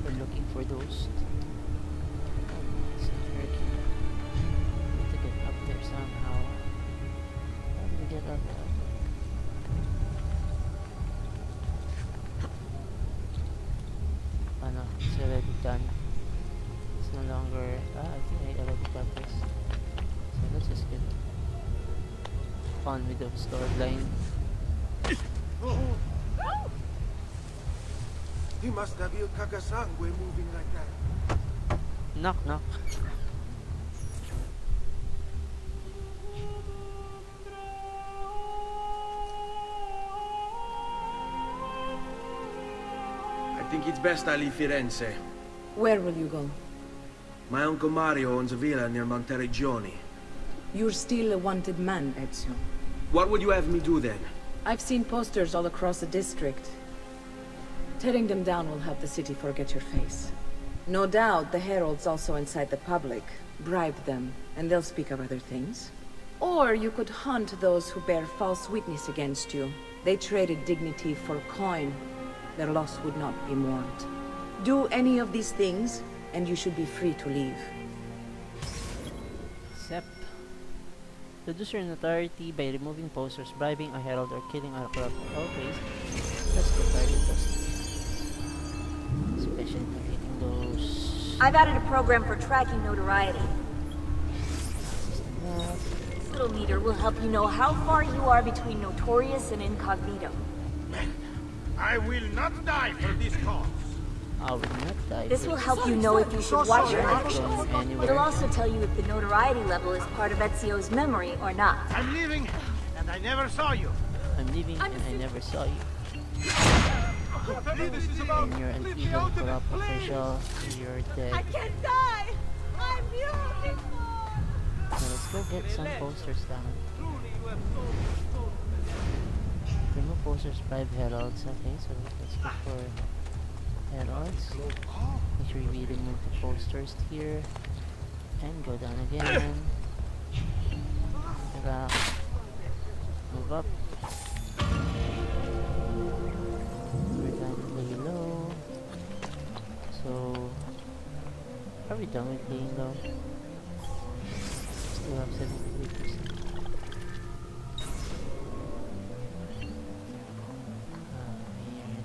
[SPEAKER 1] we're looking for those. Oh, it's tricky. Need to get up there somehow. How do we get up there? Oh no, it's already done. It's no longer. I think I already got this. So let's just get on with the storyline.
[SPEAKER 8] He must have Il Kakasangue moving like that.
[SPEAKER 1] Knock knock.
[SPEAKER 7] I think it's best I leave Firenze.
[SPEAKER 4] Where will you go?
[SPEAKER 7] My uncle Mario owns a villa near Monteregioni.
[SPEAKER 4] You're still a wanted man, Ezio.
[SPEAKER 7] What would you have me do then?
[SPEAKER 4] I've seen posters all across the district. Tearing them down will help the city forget your face. No doubt the heralds also incite the public. Bribe them, and they'll speak of other things. Or you could hunt those who bear false witness against you. They traded dignity for coin. Their loss would not be mourned. Do any of these things, and you should be free to leave.
[SPEAKER 1] Except reduce your notoriety by removing posters, bribing a herald, or killing a corrupt. Okay, let's go target those. Especially targeting those.
[SPEAKER 10] I've added a program for tracking notoriety. This little meter will help you know how far you are between notorious and incognito.
[SPEAKER 8] I will not die for this cause.
[SPEAKER 1] I will not die.
[SPEAKER 10] This will help you know if you should watch your actions.
[SPEAKER 1] Anywhere.
[SPEAKER 10] It'll also tell you if the notoriety level is part of Ezio's memory or not.
[SPEAKER 8] I'm leaving, and I never saw you.
[SPEAKER 1] I'm leaving and I never saw you.
[SPEAKER 8] This is about
[SPEAKER 1] And you're an evil corrupt official. You're dead.
[SPEAKER 9] I can't die! I'm beautiful!
[SPEAKER 1] So let's go get some posters down.
[SPEAKER 3] Truly, you have sold your soul to the devil.
[SPEAKER 1] Remove posters, bribe heralds. Okay, so let's go for heralds. Make sure we remove the posters here. And go down again. Back. Move up. We're done lay low. So, are we done with laying low? Still have 73%.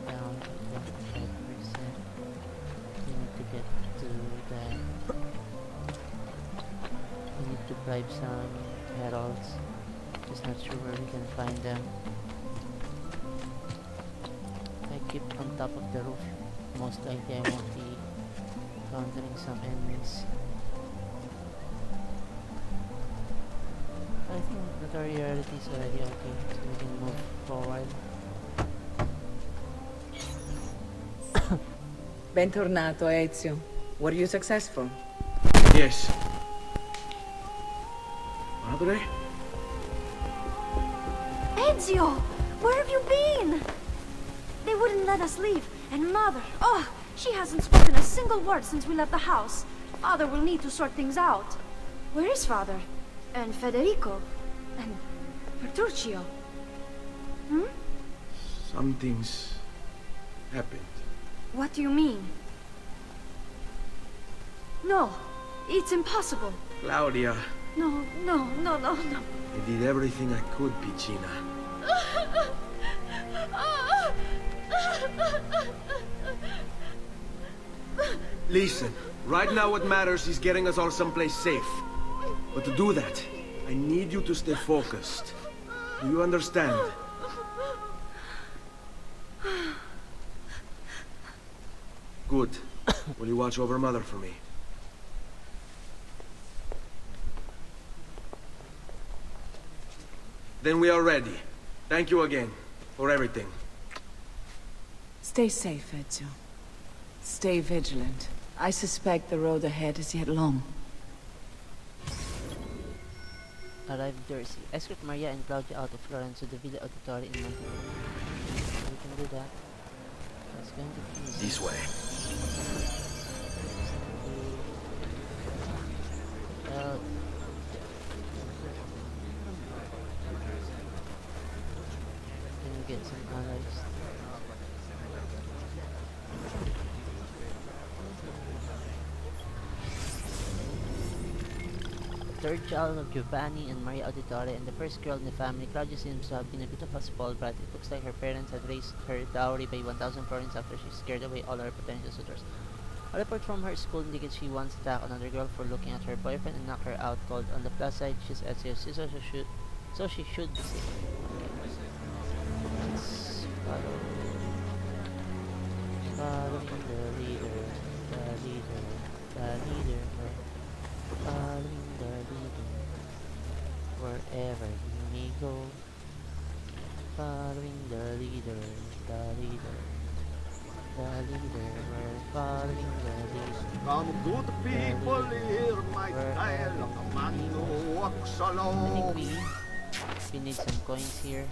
[SPEAKER 1] We're down to 25%. We need to get to that. We need to bribe some heralds. Just not sure where we can find them. I keep on top of the roof. Most likely I won't be encountering some enemies. I think notoriety is already okay, so we can move forward.
[SPEAKER 4] Bentornato, Ezio. Were you successful?
[SPEAKER 7] Yes. Madre?
[SPEAKER 10] Ezio! Where have you been? They wouldn't let us leave. And Mother, oh, she hasn't spoken a single word since we left the house. Father will need to sort things out. Where is Father? And Federico? And Petruccio? Hmm?
[SPEAKER 7] Something's happened.
[SPEAKER 10] What do you mean? No, it's impossible.
[SPEAKER 7] Claudia,
[SPEAKER 10] No.
[SPEAKER 7] I did everything I could, Piccina. Listen, right now what matters is getting us all someplace safe. But to do that, I need you to stay focused. Do you understand? Good. Will you watch over Mother for me? Then we are ready. Thank you again for everything.
[SPEAKER 4] Stay safe, Ezio. Stay vigilant. I suspect the road ahead is yet long.
[SPEAKER 1] Arrive Jersey. Escort Maria and Claudia out of Florence to the Villa Auditore in Montego. We can do that. That's going to be easy.
[SPEAKER 7] This way.
[SPEAKER 1] Well, can we get some allies? Third child of Giovanni and Maria Auditore and the first girl in the family, Claudia seems to have been a bit of a spoiled brat. It looks like her parents had raised her dowry by 1,000 florins after she scared away all her potential suitors. A report from her school indicates she once attacked another girl for looking at her boyfriend and knocked her out cold. On the plus side, she's SAOC, so she should be safe. Let's follow. Following the leader, following the leader, wherever he may go. Following the leader, we're following the leader.
[SPEAKER 2] Come good people, hear my tale of a man who walks
[SPEAKER 1] I
[SPEAKER 2] alone.
[SPEAKER 1] think we need some coins here.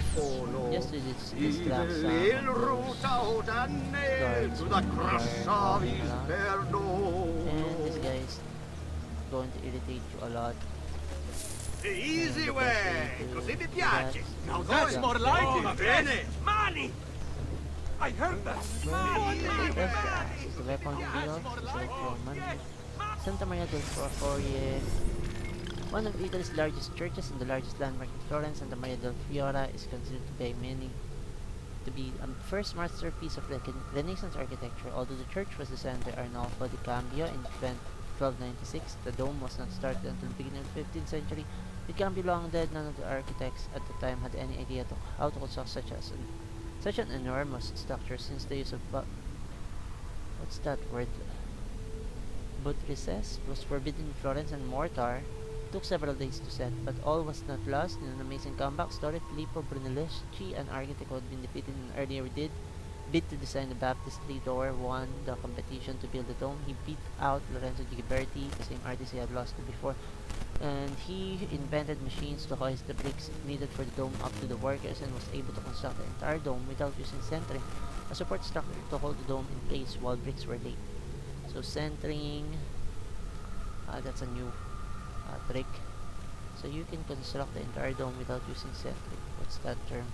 [SPEAKER 1] Just to
[SPEAKER 2] He'll
[SPEAKER 1] distract some
[SPEAKER 2] root out and nail to the cross of his bare door.
[SPEAKER 1] and this guy is going to irritate you a lot.
[SPEAKER 2] The easy way, così mi piace.
[SPEAKER 3] Now that's more like it.
[SPEAKER 2] Bene.
[SPEAKER 3] Money! I heard that.
[SPEAKER 1] Is the weapon field, select Roman. Santa Maria del Fiore, one of Italy's largest churches and the largest landmark in Florence. Santa Maria del Fiore is considered by many to be a first masterpiece of Renaissance architecture. Although the church was designed by Arnolfo di Cambio in 1296, the dome was not started until the beginning of the 15th century. With Cambio long dead, none of the architects at the time had any idea how to construct such an enormous structure, since the use of what's that word? Buttresses was forbidden in Florence, and mortar took several days to set, but all was not lost. In an amazing comeback story, Filippo Brunelleschi, an architect who had been defeated in an earlier bid to design the baptistry door, won the competition to build the dome. He beat out Lorenzo Ghiberti, the same artist he had lost to before, and he invented machines to hoist the bricks needed for the dome up to the workers, and was able to construct the entire dome without using centering, a support structure to hold the dome in place while bricks were laid. So centering, that's a new trick. So you can construct the entire dome without using centering. What's that term?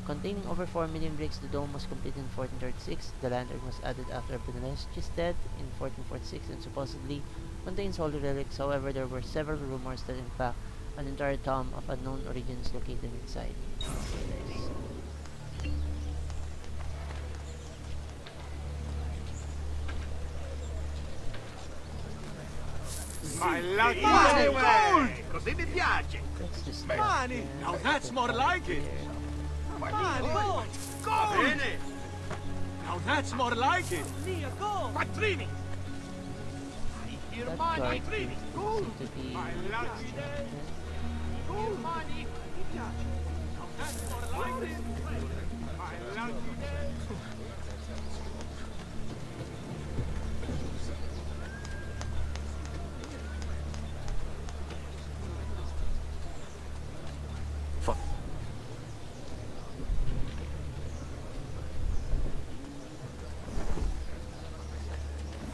[SPEAKER 1] Containing over 4 million bricks, the dome was completed in 1436. The lantern was added after Brunelleschi's death in 1446 and supposedly contains holy relics. However, there were several rumors that in fact an entire tomb of unknown origin is located inside.
[SPEAKER 2] My lucky way, così mi piace.
[SPEAKER 1] Let's just
[SPEAKER 3] Money! Now that's more like it. Money! Gold!
[SPEAKER 2] Bene.
[SPEAKER 3] Now that's more like it. Quattrini!
[SPEAKER 2] I hear
[SPEAKER 1] that
[SPEAKER 2] money.
[SPEAKER 1] guard
[SPEAKER 2] Quattrini.
[SPEAKER 1] seems to be
[SPEAKER 2] My lucky day. Gold money.
[SPEAKER 3] Now that's more like it.
[SPEAKER 2] My lucky day.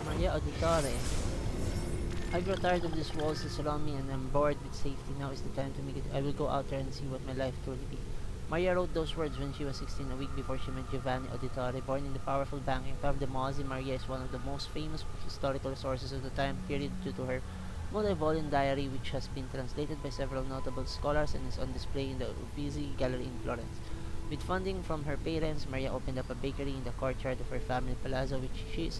[SPEAKER 1] Maria Auditore. I grow tired of these walls that surround me and I'm bored with safety. Now is the time to make it. I will go out there and see what my life truly be. Maria wrote those words when she was 16, a week before she met Giovanni Auditore. Born in the powerful banking family of Mozzi, Maria is one of the most famous historical sources of the time period due to her multi-volume diary, which has been translated by several notable scholars and is on display in the Uffizi Gallery in Florence. With funding from her parents, Maria opened up a bakery in the courtyard of her family palazzo, which she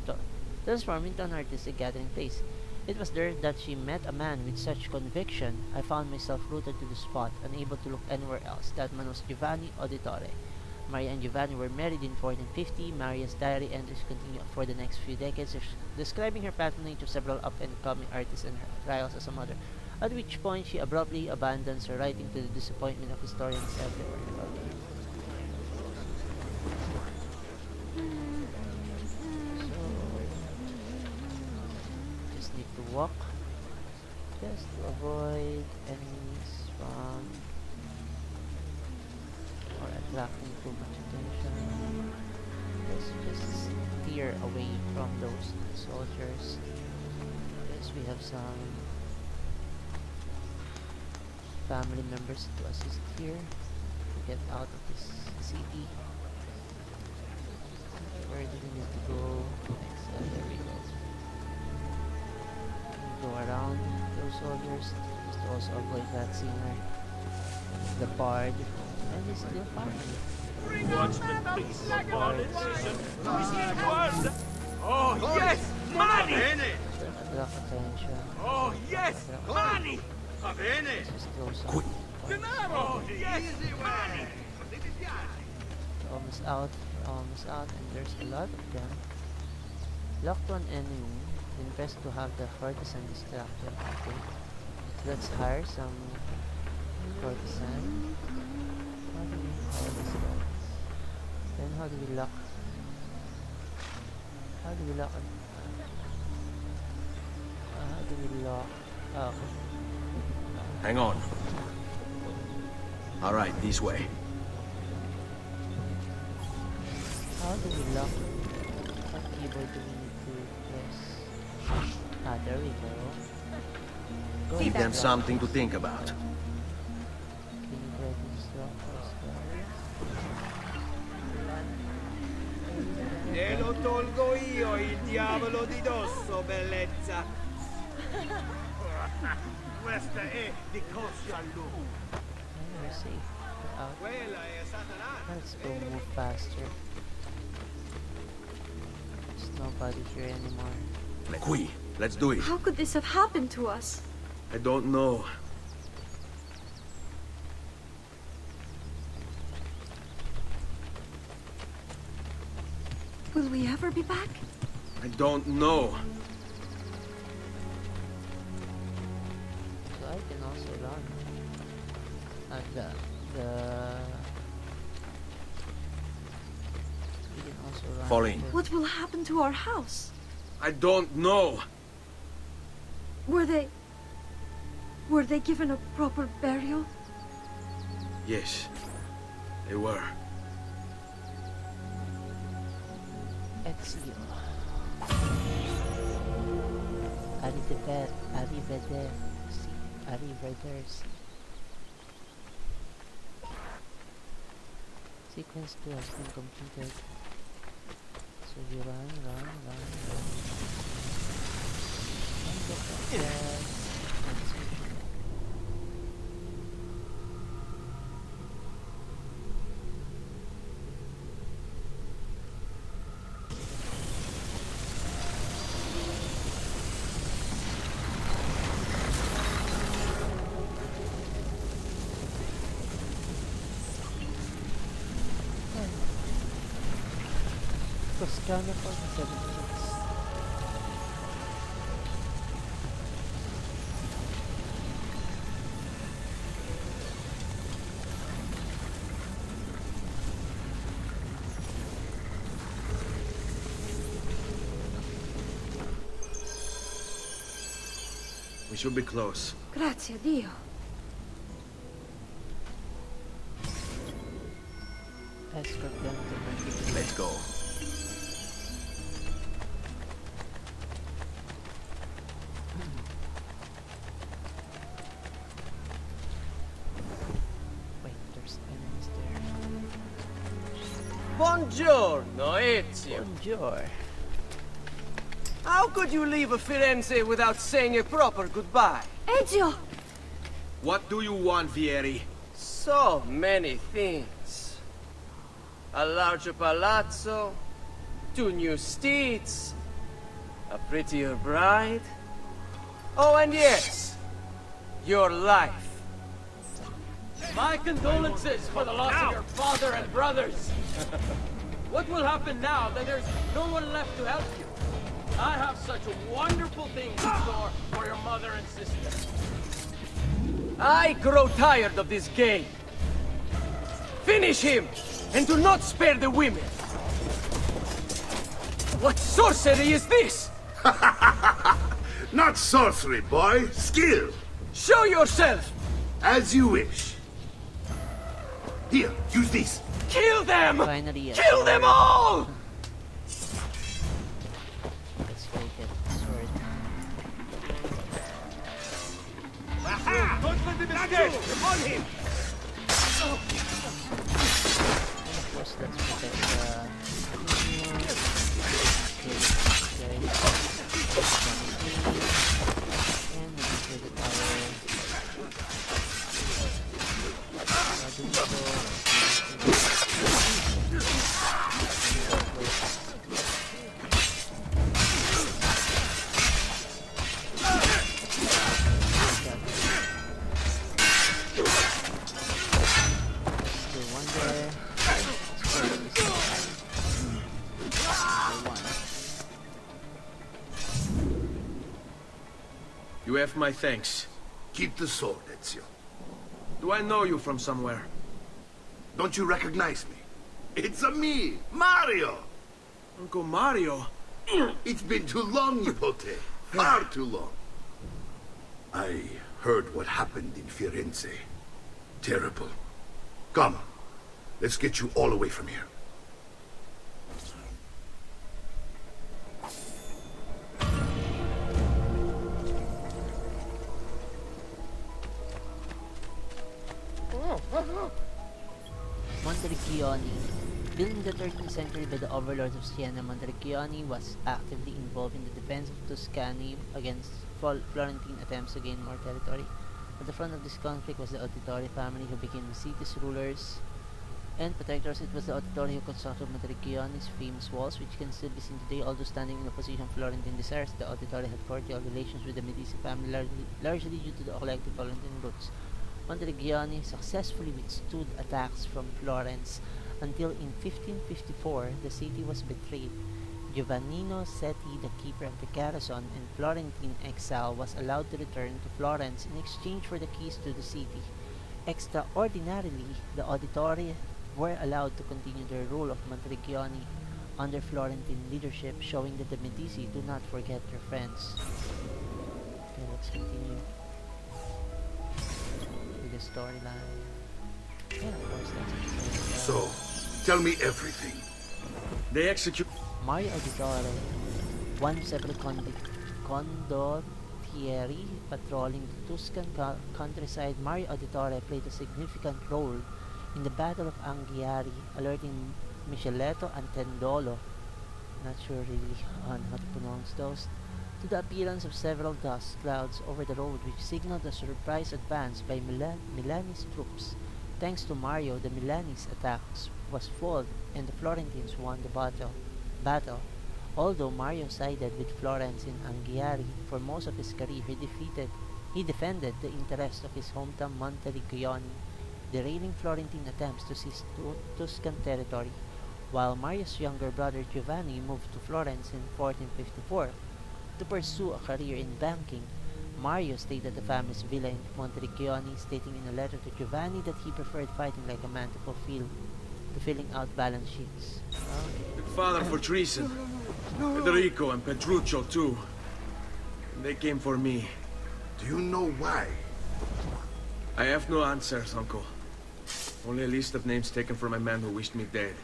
[SPEAKER 1] transformed into an artistic gathering place. It was there that she met a man with such conviction. I found myself rooted to the spot, unable to look anywhere else. That man was Giovanni Auditore. Maria and Giovanni were married in 1450. Maria's diary entries continue for the next few decades, describing her patronage of several up-and-coming artists and her trials as a mother, at which point she abruptly abandons her writing to the disappointment of historians everywhere. to walk just to avoid enemies from or attracting too much attention. Just steer away from those soldiers. Yes, we have some family members to assist here to get out of this city. Where do we need to go next? There we go. Go around those soldiers just to also avoid that singer, the bard, and he's still fighting.
[SPEAKER 3] Watchman, please. Oh, yes! Money!
[SPEAKER 1] Attract attention.
[SPEAKER 3] Oh, yes! Money!
[SPEAKER 1] Just throw some
[SPEAKER 3] Oh, yes! Money!
[SPEAKER 1] We're almost out, and there's a lot of them. Locked on enemy, then press to have the courtesan distracted. Okay. So let's hire some courtesan. How do we hire this guy? Then how do we lock? How do we lock? How do we lock? Oh, okay.
[SPEAKER 7] Hang on. All right, this way.
[SPEAKER 1] How do we lock? What keyboard do we need to press? Ah, there we go.
[SPEAKER 7] Give them something to think about.
[SPEAKER 1] Can you break this lock first,
[SPEAKER 3] Te lo tolgo io il diavolo di dosso, bellezza.
[SPEAKER 2] Questa è di coscia a lupo.
[SPEAKER 1] We're safe. We're out.
[SPEAKER 3] Quella è Satana.
[SPEAKER 1] Let's go move faster. There's nobody here anymore.
[SPEAKER 7] Qui, let's do it.
[SPEAKER 10] How could this have happened to us?
[SPEAKER 7] I don't know.
[SPEAKER 10] Will we ever be back?
[SPEAKER 7] I don't know.
[SPEAKER 1] So I can also run. And we can also run.
[SPEAKER 7] Fall in.
[SPEAKER 10] What will happen to our house?
[SPEAKER 7] I don't know.
[SPEAKER 10] Were they given a proper burial?
[SPEAKER 7] Yes, they were.
[SPEAKER 1] Exio. Arrivederci. Arrivederci. Sequence 2 has been completed. So we run. And get that flag. And switch. Toscana for the 76.
[SPEAKER 7] We should be close.
[SPEAKER 10] Grazie a Dio.
[SPEAKER 1] Escort them to the
[SPEAKER 7] Let's go.
[SPEAKER 1] Wait, there's enemies there.
[SPEAKER 11] Buongiorno, Ezio.
[SPEAKER 1] Bonjour.
[SPEAKER 11] How could you leave a Firenze without saying a proper goodbye?
[SPEAKER 10] Ezio!
[SPEAKER 7] What do you want, Vieri?
[SPEAKER 11] So many things. A larger palazzo, 2 new steeds, a prettier bride. Oh, and yes, your life.
[SPEAKER 12] My condolences for the loss of your father and brothers. What will happen now that there's no one left to help you? I have such wonderful things in store for your mother and sister.
[SPEAKER 11] I grow tired of this game. Finish him, and do not spare the women. What sorcery is this?
[SPEAKER 2] Not sorcery, boy. Skill.
[SPEAKER 11] Show yourself!
[SPEAKER 2] As you wish. Here, use this.
[SPEAKER 11] Kill them!
[SPEAKER 1] Finally,
[SPEAKER 11] Kill them all!
[SPEAKER 1] Let's go get the sword.
[SPEAKER 8] Aha! Don't let him escape! On him!
[SPEAKER 1] And of course, let's protect the... And make sure that
[SPEAKER 7] You have my thanks.
[SPEAKER 2] Keep the sword, Ezio.
[SPEAKER 7] Do I know you from somewhere?
[SPEAKER 2] Don't you recognize me? It's a me, Mario!
[SPEAKER 7] Uncle Mario?
[SPEAKER 2] It's been too long, Nipote. Far too long. I heard what happened in Firenze. Terrible. Come, let's get you all away from here.
[SPEAKER 1] Monteriggioni. Built in the 13th century by the overlords of Siena, Monteriggioni was actively involved in the defense of Tuscany against Florentine attempts to gain more territory. At the front of this conflict was the Auditore family, who became the city's rulers and protectors. It was the Auditore who constructed Monteriggioni's famous walls, which can still be seen today, although standing in opposition to Florentine desires. The Auditore had cordial relations with the Medici family, largely due to the collective Florentine roots. Monteriggioni successfully withstood attacks from Florence until in 1554 the city was betrayed. Giovannino Seti, the keeper of the garrison and Florentine exile, was allowed to return to Florence in exchange for the keys to the city. Extraordinarily, the Auditore were allowed to continue their rule of Monteriggioni under Florentine leadership, showing that the Medici do not forget their friends. Okay, let's continue with the storyline. And of course, that's
[SPEAKER 2] So, tell me everything.
[SPEAKER 7] They execute...
[SPEAKER 1] Mario Auditore, one of several condottieri patrolling the Tuscan countryside. Mario Auditore played a significant role in the Battle of Anghiari, alerting Micheletto and Tendolo, not sure really on how to pronounce those, to the appearance of several dust clouds over the road, which signaled a surprise advance by Milanese troops. Thanks to Mario, the Milanese attack was foiled and the Florentines won the battle. Although Mario sided with Florence in Anghiari for most of his career, he defended the interests of his hometown Monteriggioni, derailing Florentine attempts to seize Tuscan territory. While Mario's younger brother Giovanni moved to Florence in 1454 to pursue a career in banking, Mario stayed at the family's villa in Monteriggioni, stating in a letter to Giovanni that he preferred fighting like a man to filling out balance sheets.
[SPEAKER 7] Your father for treason. Federico and Petruccio too. And they came for me.
[SPEAKER 2] Do you know why?
[SPEAKER 7] I have no answers, Uncle. Only a list of names taken from a man who wished me dead.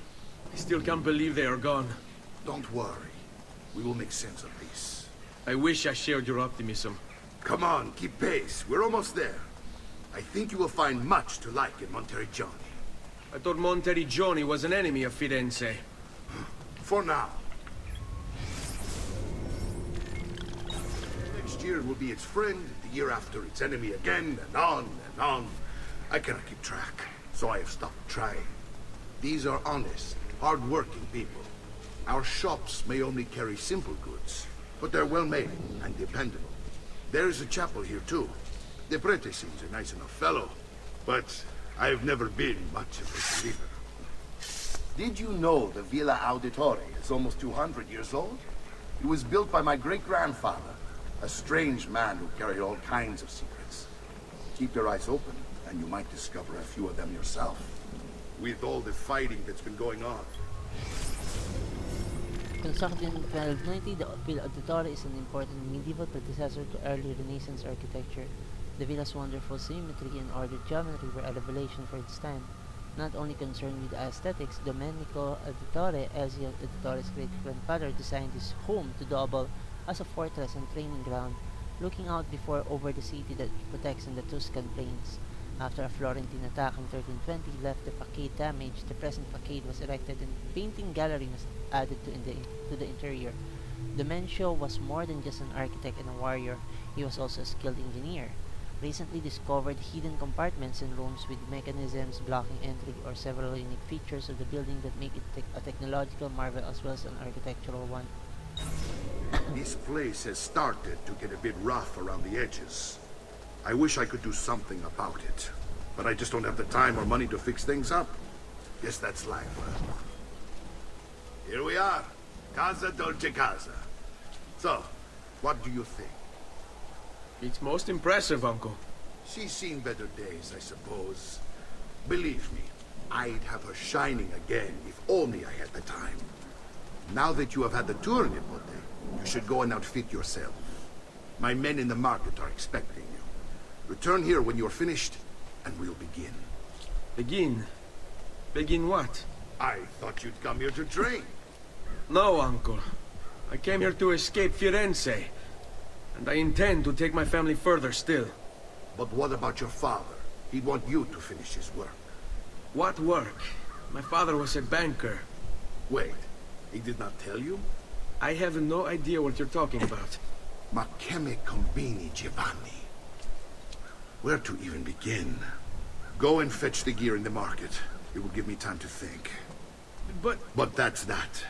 [SPEAKER 7] I still can't believe they are gone.
[SPEAKER 2] Don't worry. We will make sense of this.
[SPEAKER 7] I wish I shared your optimism.
[SPEAKER 2] Come on, keep pace. We're almost there. I think you will find much to like in Monteriggioni.
[SPEAKER 7] I thought Monteriggioni was an enemy of Firenze.
[SPEAKER 2] For now. Next year will be its friend, the year after its enemy again, and on and on. I cannot keep track, so I have stopped trying. These are honest, hard-working people. Our shops may only carry simple goods, but they're well-made and dependable. There is a chapel here, too. The prete seems a nice enough fellow, but I've never been much of a believer.
[SPEAKER 13] Did you know the Villa Auditore is almost 200 years old? It was built by my great-grandfather, a strange man who carried all kinds of secrets. Keep your eyes open, and you might discover a few of them yourself.
[SPEAKER 2] With all the fighting that's been going on.
[SPEAKER 1] Constructed in 1290, the Villa Auditore is an important medieval predecessor to early Renaissance architecture. The villa's wonderful symmetry and ordered geometry were a revelation for its time. Not only concerned with aesthetics, Domenico Auditore, Ezio Auditore's great-grandfather, designed his home to double as a fortress and training ground, looking out over the city that it protects in the Tuscan plains. After a Florentine attack in 1320 left the facade damaged, the present facade was erected and a painting gallery was added to the interior. Domenico was more than just an architect and a warrior, he was also a skilled engineer. Recently discovered hidden compartments in rooms with mechanisms blocking entry or several unique features of the building that make it a technological marvel as well as an architectural one.
[SPEAKER 2] This place has started to get a bit rough around the edges. I wish I could do something about it, but I just don't have the time or money to fix things up. Guess that's life. Here we are. Casa Dolce Casa. So, what do you think?
[SPEAKER 7] It's most impressive, Uncle.
[SPEAKER 2] She's seen better days, I suppose. Believe me, I'd have her shining again if only I had the time. Now that you have had the tour, Nipote, you should go and outfit yourself. My men in the market are expecting you. Return here when you're finished, and we'll begin.
[SPEAKER 7] Begin? Begin what?
[SPEAKER 2] I thought you'd come here to train.
[SPEAKER 7] No, Uncle. I came here to escape Firenze. And I intend to take my family further still.
[SPEAKER 2] But what about your father? He'd want you to finish his work.
[SPEAKER 7] What work? My father was a banker.
[SPEAKER 2] Wait, he did not tell you?
[SPEAKER 7] I have no idea what you're talking about.
[SPEAKER 2] Ma che me combini, Giovanni? Where to even begin? Go and fetch the gear in the market. It will give me time to think. But that's that.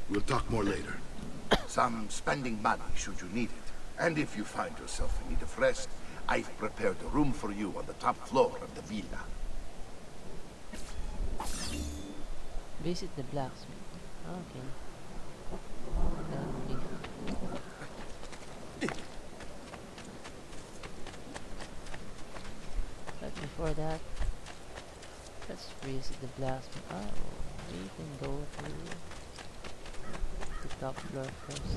[SPEAKER 2] We'll talk more later. Some spending money should you need it. And if you find yourself in need of rest, I've prepared a room for you on the top floor of the villa.
[SPEAKER 1] Visit the blacksmith. Okay. That'll be... But before that, let's visit the blacksmith. Oh, we can go to the top floor first.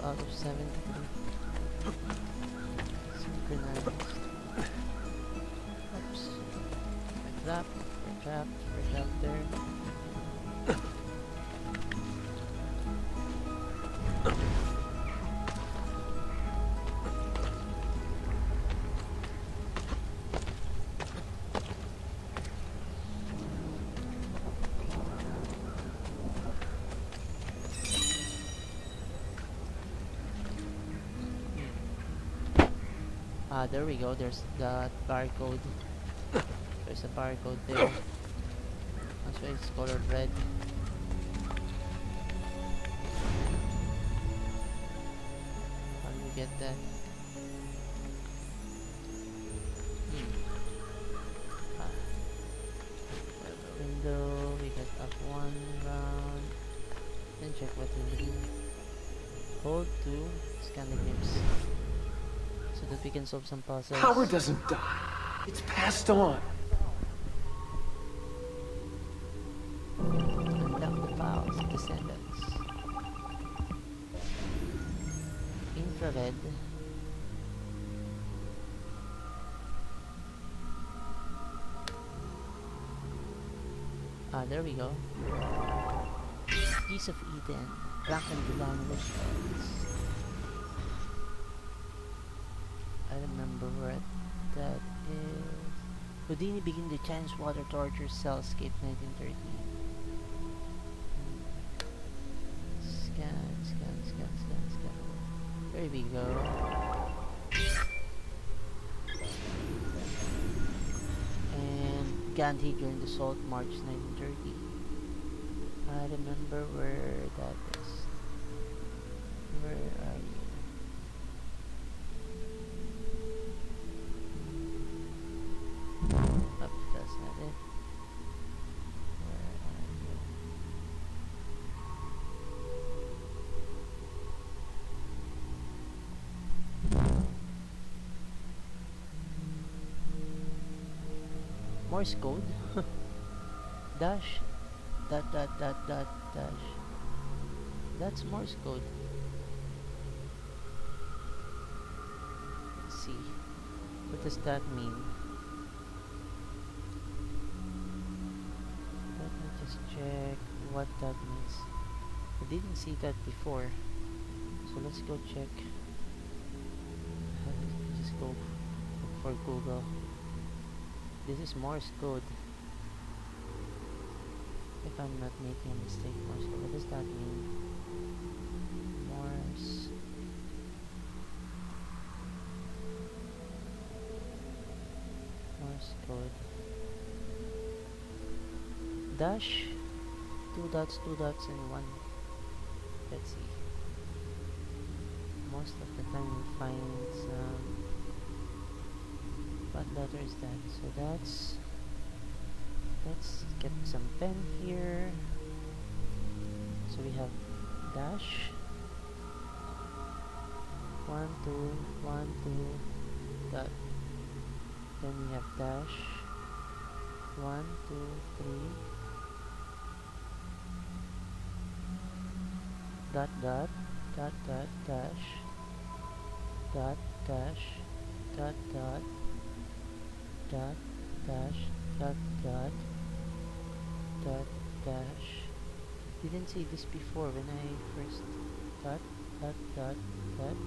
[SPEAKER 1] Out of 70. Synchronized. Oops. We're trapped there. There we go, there's that barcode. There's a barcode there. That's why it's colored red. How do we get that? Window, we got up one round. Then check what we do. Hold to scan the grips. So that we can solve some puzzles.
[SPEAKER 11] Power doesn't die. It's passed on.
[SPEAKER 1] Unlock the files, descendants. Infrared. There we go. Piece of Eden. Franken Divine Wishes. I remember where that is. Houdini begin the Chinese water torture cellscape 1930. Scan, scan, scan, scan, scan. There we go. And Gandhi during the Salt March 1930. I remember where that is. Where are you? Oh, that's not it. Where are you? Morse code? Dash. Dot dot dot dot dash. That's Morse code. Let's see. What does that mean? Let me just check what that means. I didn't see that before. So let's go check. Just go look for Google. This is Morse code. If I'm not making a mistake, Morse code. What does that mean? Morse. Morse code. Dash. Two dots, and one. Let's see. Most of the time we find some. What letter is that? So that's. Let's get some pen here. So we have dash. 1, 2, 1, 2, dot. Then we have dash. 1, 2, 3. Dot, dot, dot, dot, dash. Dot, dash, dot, dot, dot, dash, dot, dot. Dot dash. Didn't see this before when I first dot dot dot dot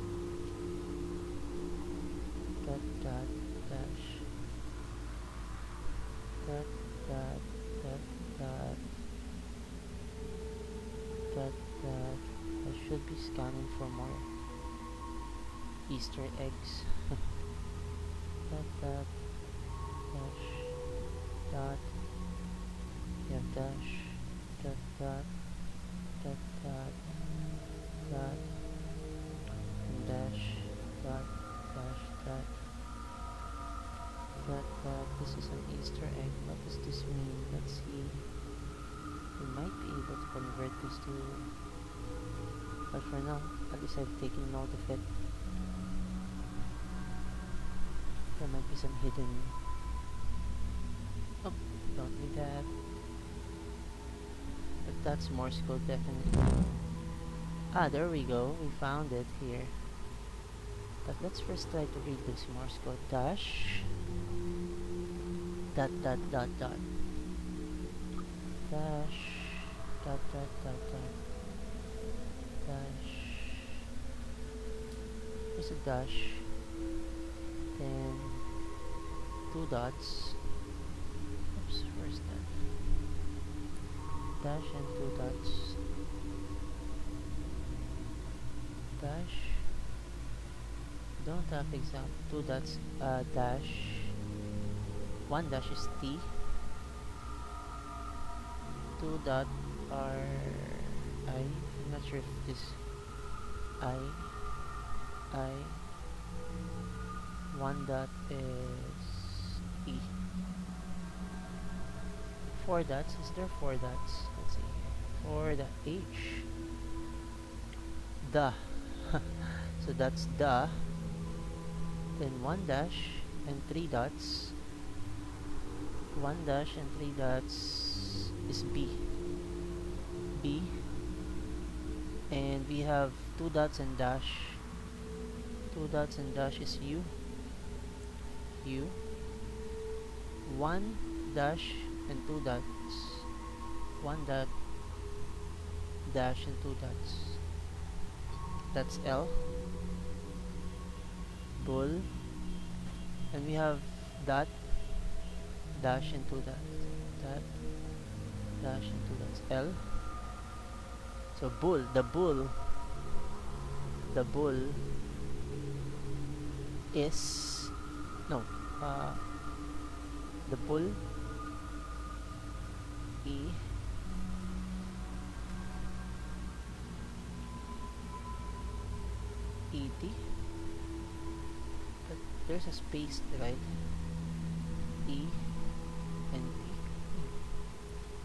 [SPEAKER 1] dot dot dash dot dot dot dot dot dot. I should be scanning for more Easter eggs. Dot dot dash dot. You have dash, dot, dot, dot, dot, dot, and dash, dot, dash, dot, dot, dot. This is an Easter egg. What does this mean? Let's see. We might be able to convert this to... But for now, at least I've taken note of it. There might be some hidden... Oh, don't need that. But that's Morse code definitely. Ah, there we go. We found it here. But let's first try to read this Morse code. Dash. Dot dot dot dot. Dash. Dot dot dot dot. Dash. There's a dash. Then 2 dots. Oops, where's that? Dash and 2 dots. Dash. Don't have example. 2 dots. Dash. 1 dash is T. 2 dot are I. I'm not sure if this I. 1 dot is E. 4 dots. Is there 4 dots? Let's see here. 4 dot H. The. So that's the. Then 1 dash and 3 dots. 1 dash and 3 dots is B. B. And we have 2 dots and dash. 2 dots and dash is U. U. 1 dash and 2 dots. 1 dot dash and 2 dots. That's L. Bull. And we have dot dash and 2 dots. That dash and 2 dots. L. So bull, the bull is no the bull E ET, but there's a space, right? E and T.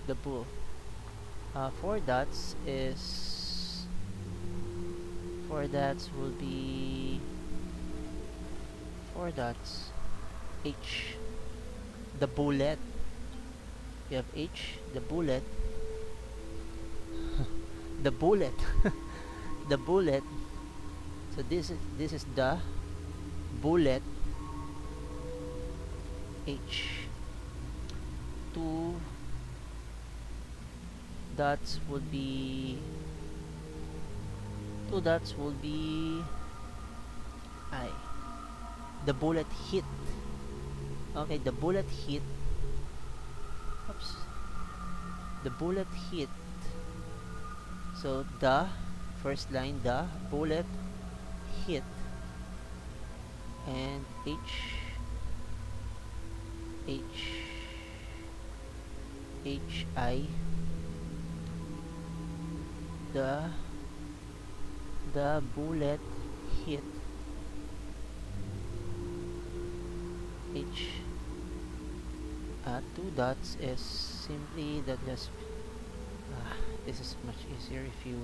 [SPEAKER 1] The bull. 4 dots is 4 dots will be 4 dots. H. The bullet. We have H. The bullet. The bullet. The bullet. So this is the bullet. H. 2 dots would be 2 dots will be I. The bullet hit. Okay, the bullet hit. Oops. The bullet hit. So the first line, the bullet hit, and H I, the bullet hit H. 2 dots is simply that just this is much easier if you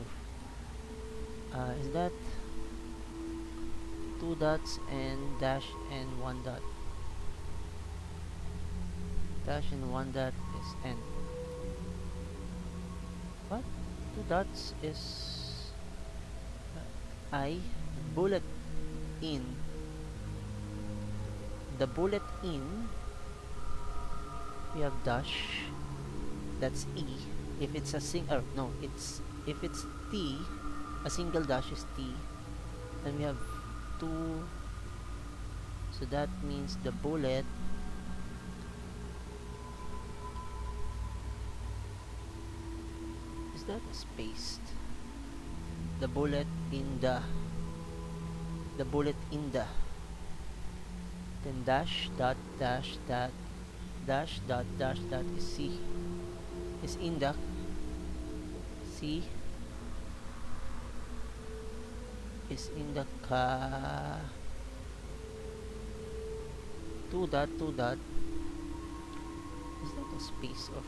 [SPEAKER 1] is that 2 dots and dash and 1 dot. Dash and 1 dot is N. What? 2 dots is I. Bullet in. The bullet in, we have dash. That's E. If it's a single, no, it's if it's T, a single dash is T. And we have 2, so that means the bullet is that spaced. The bullet in the then dash dot dash dot dash dot dash dot is C, is in the C is in the 2 dot 2 dot. Is that a space of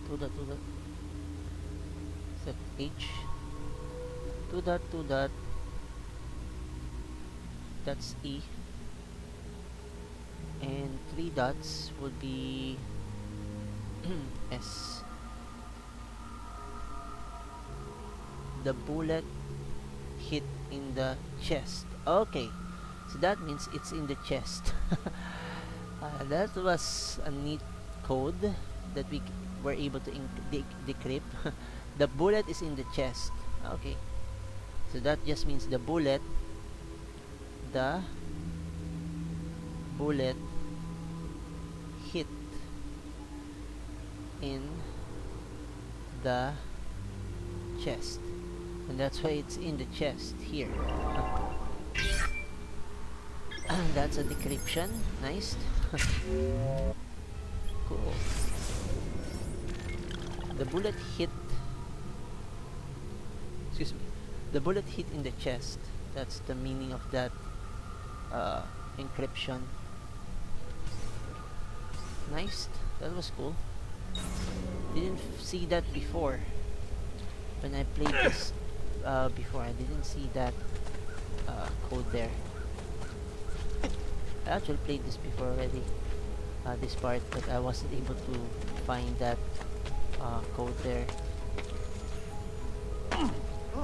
[SPEAKER 1] 2 dot 2 dot? Is that H? 2 dot 2 dot, that's E, and 3 dots would be S. The bullet hit in the chest. Okay, so that means it's in the chest. That was a neat code that we were able to decrypt. The bullet is in the chest. Okay, so that just means the bullet hit in the chest, and that's why it's in the chest here. That's a decryption. Nice. Cool. The bullet hit, excuse me, the bullet hit in the chest. That's the meaning of that encryption. Nice. That was cool. Didn't see that before when I played this before. I didn't see that code there. I actually played this before already, this part, but I wasn't able to find that code there.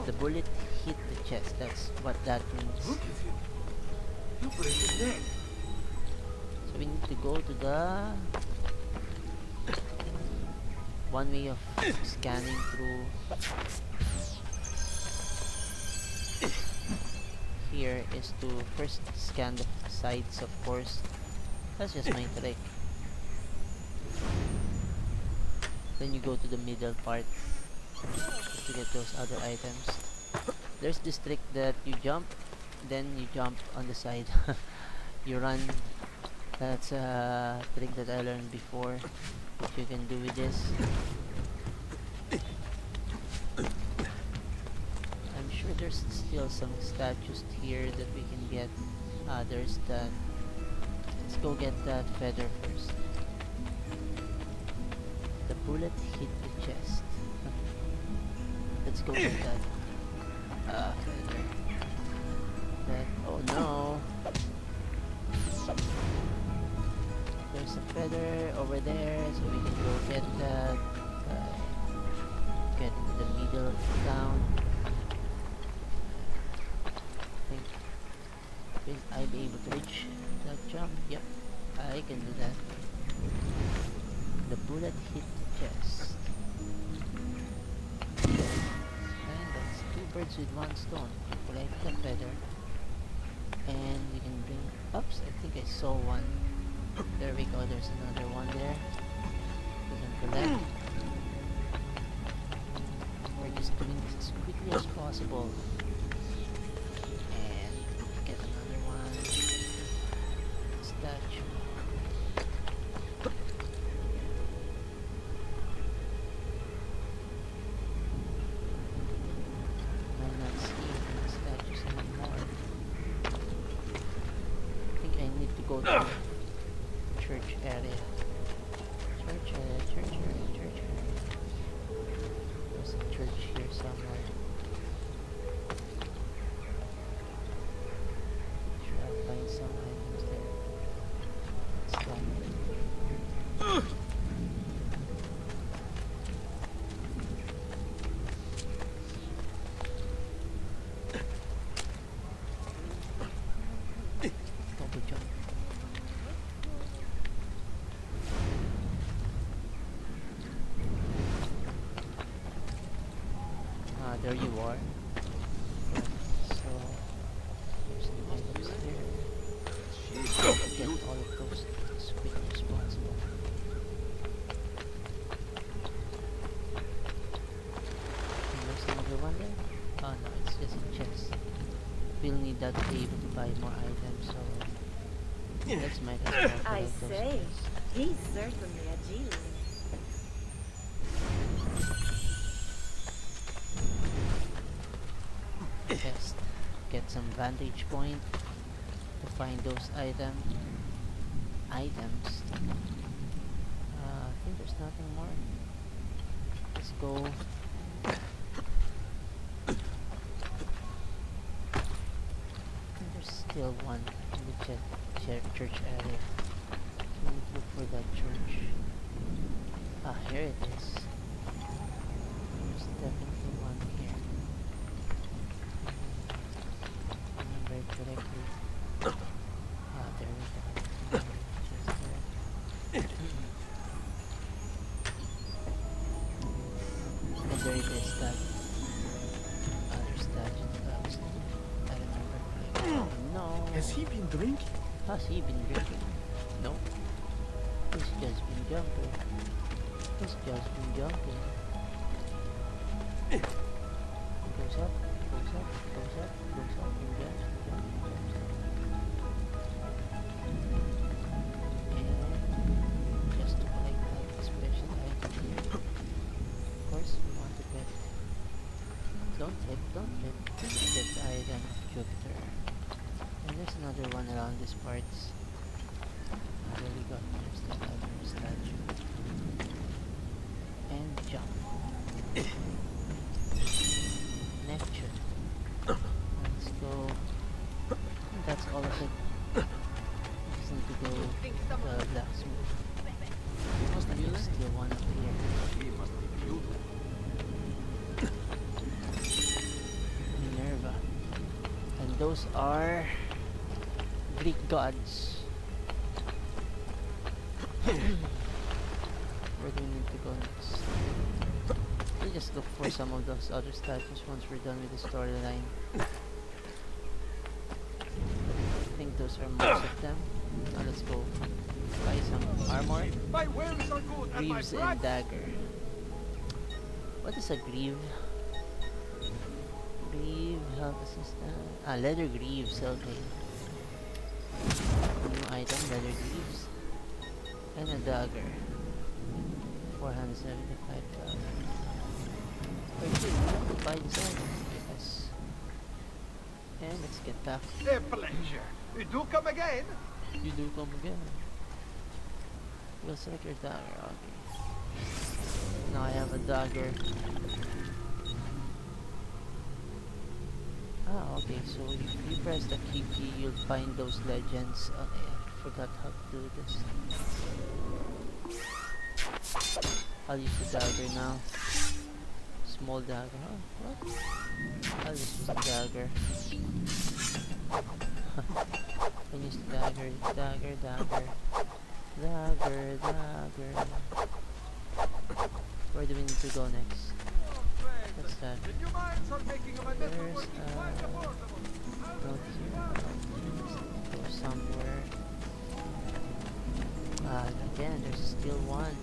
[SPEAKER 1] The bullet hit the chest. That's what that means.
[SPEAKER 13] Look at him. You break his neck.
[SPEAKER 1] So we need to go to the one way of scanning through here is to first scan the sides, of course. That's just my trick. Then you go to the middle part just to get those other items. There's this trick that you jump, then you jump on the side. You run. That's a trick that I learned before. What you can do with this. I'm sure there's still some statues here that we can get. There's that. Let's go get that feather first. The bullet hit the chest. Let's go get that. Feather. That. Oh no! There's a feather over there, so we can go get that. Get into the middle of the town. Will I be able to reach that jump? Yep, I can do that. The bullet hit the chest. And that's 2 birds with 1 stone. Collect the feather. And we can bring... Oops, I think I saw one. There we go, there's another one there. We can collect. We're just doing this as quickly as possible. And get another one. Statue. I'm not seeing the statues anymore. I think I need to go to church area. Church area. There's a church here somewhere. Sure, I'll find some items there. Let's go. Double jump. There you are. So there's the items here. Get all of those as quickly as possible. And there's another one there. Oh no, it's just a chest. We'll need that to be able to buy more items, so let's might as well
[SPEAKER 9] I
[SPEAKER 1] collect those
[SPEAKER 9] say,
[SPEAKER 1] items.
[SPEAKER 9] he's certainly a genius.
[SPEAKER 1] Chest. Get some vantage point to find those items. I think there's nothing more. Let's go. I think there's still one in the church area. So let's look for that church. Here it is. There's definitely one here. Remember it correctly. There we go. Just there. And there it is, that other statue that I was thinking. I remember correctly. No.
[SPEAKER 6] Has he been drinking?
[SPEAKER 1] Has he been drinking? No. He's just been jumping. He's just been jumping. Goes up, goes up, goes up, goes up, and jumps, and jumps, and jumps. And just to collect that special item here. Of course, we want to get... Don't flip, don't flip. Just get the item of Jupiter. And there's another one around these parts. There we go, there's that other statue. And jump. Neptune. Let's go. And that's all of it. We just need to go to the blacksmith. There's still one up here. Minerva. And those are Greek gods. Where do we need to go next? We'll just look for some of those other statues once we're done with the storyline. I think those are most of them. Now let's go buy some armor.
[SPEAKER 8] My wares are good, and my
[SPEAKER 1] Greaves
[SPEAKER 8] price
[SPEAKER 1] and dagger. What is a greave? Greave, health assistant. Leather greaves, okay. New item, leather greaves. And a dagger. 475,000. Okay, we have to buy this item. Yes. And let's get back.
[SPEAKER 3] A pleasure. You do come again?
[SPEAKER 1] You do come again. We'll select your dagger, okay. Now I have a dagger. Okay, so if you press the key key, you'll find those legends. Okay, I forgot how to do this. I'll use the dagger now. Small dagger, huh? What? I'll just use the dagger. I'll use the dagger, dagger. Where do we need to go next? What's that? There's note here. Go somewhere. Again, there's still one.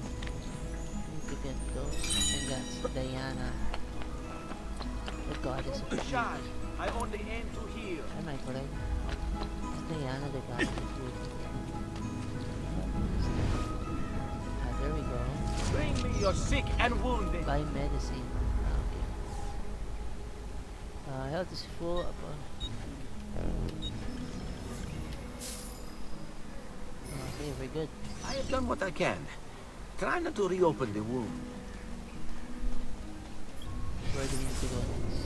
[SPEAKER 1] Need to get those. And that's Diana, the goddess of beauty.
[SPEAKER 3] I only aim to heal.
[SPEAKER 1] Am I correct? Diana, the goddess of beauty. There we go.
[SPEAKER 3] Bring me your sick and wounded.
[SPEAKER 1] Buy medicine. Okay. Health is full up. Okay, we're good.
[SPEAKER 3] I have done what I can. Try not to reopen the wound.
[SPEAKER 1] Where do we need to go next?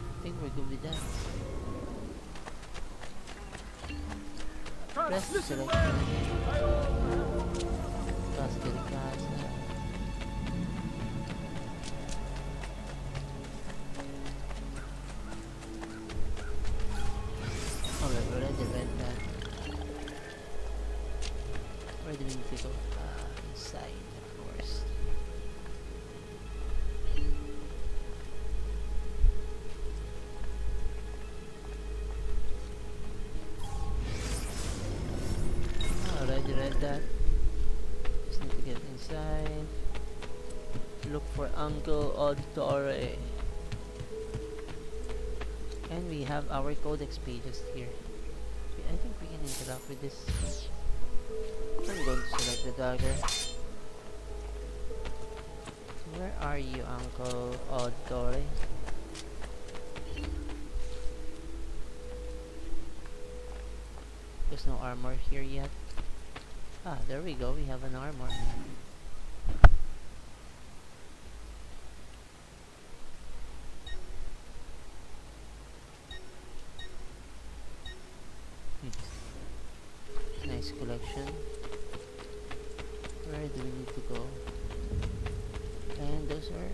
[SPEAKER 1] I think we're good with that. Press the selection. Casa de casa. Oh, we've already read that. Where do we need to go? Inside, of course. Already read that. Just need to get inside. Look for Uncle Auditore. And we have our codex pages here. I think we can interact with this. I'm going to select the dagger. Where are you, Uncle Auditore? There's no armor here yet. There we go, we have an armor. Nice collection. Where do we need to go? And those are...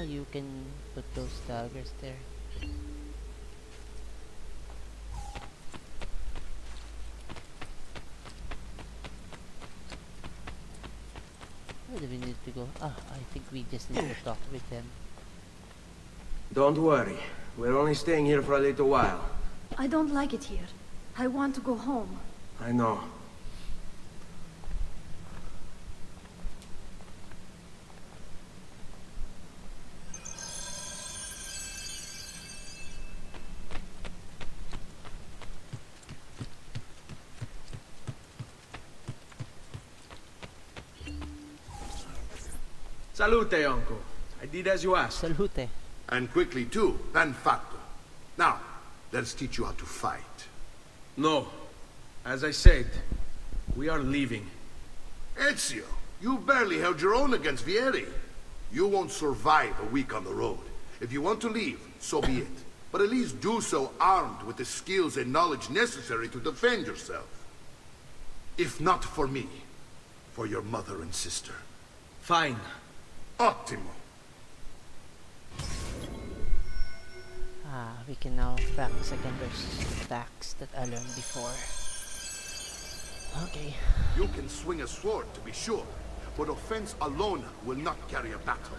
[SPEAKER 1] you can put those daggers there. Where do we need to go? I think we just need to talk with them.
[SPEAKER 7] Don't worry. We're only staying here for a little while.
[SPEAKER 10] I don't like it here. I want to go home.
[SPEAKER 7] I know. Salute, uncle. I did as you asked.
[SPEAKER 1] Salute.
[SPEAKER 2] And quickly too, ben fatto. Now, let's teach you how to fight.
[SPEAKER 7] No. As I said, we are leaving.
[SPEAKER 2] Ezio, you barely held your own against Vieri. You won't survive a week on the road. If you want to leave, so be it. But at least do so armed with the skills and knowledge necessary to defend yourself. If not for me, for your mother and sister.
[SPEAKER 7] Fine.
[SPEAKER 2] Ottimo.
[SPEAKER 1] We can now practice again those attacks that I learned before. Okay.
[SPEAKER 2] You can swing a sword, to be sure, but offense alone will not carry a battle.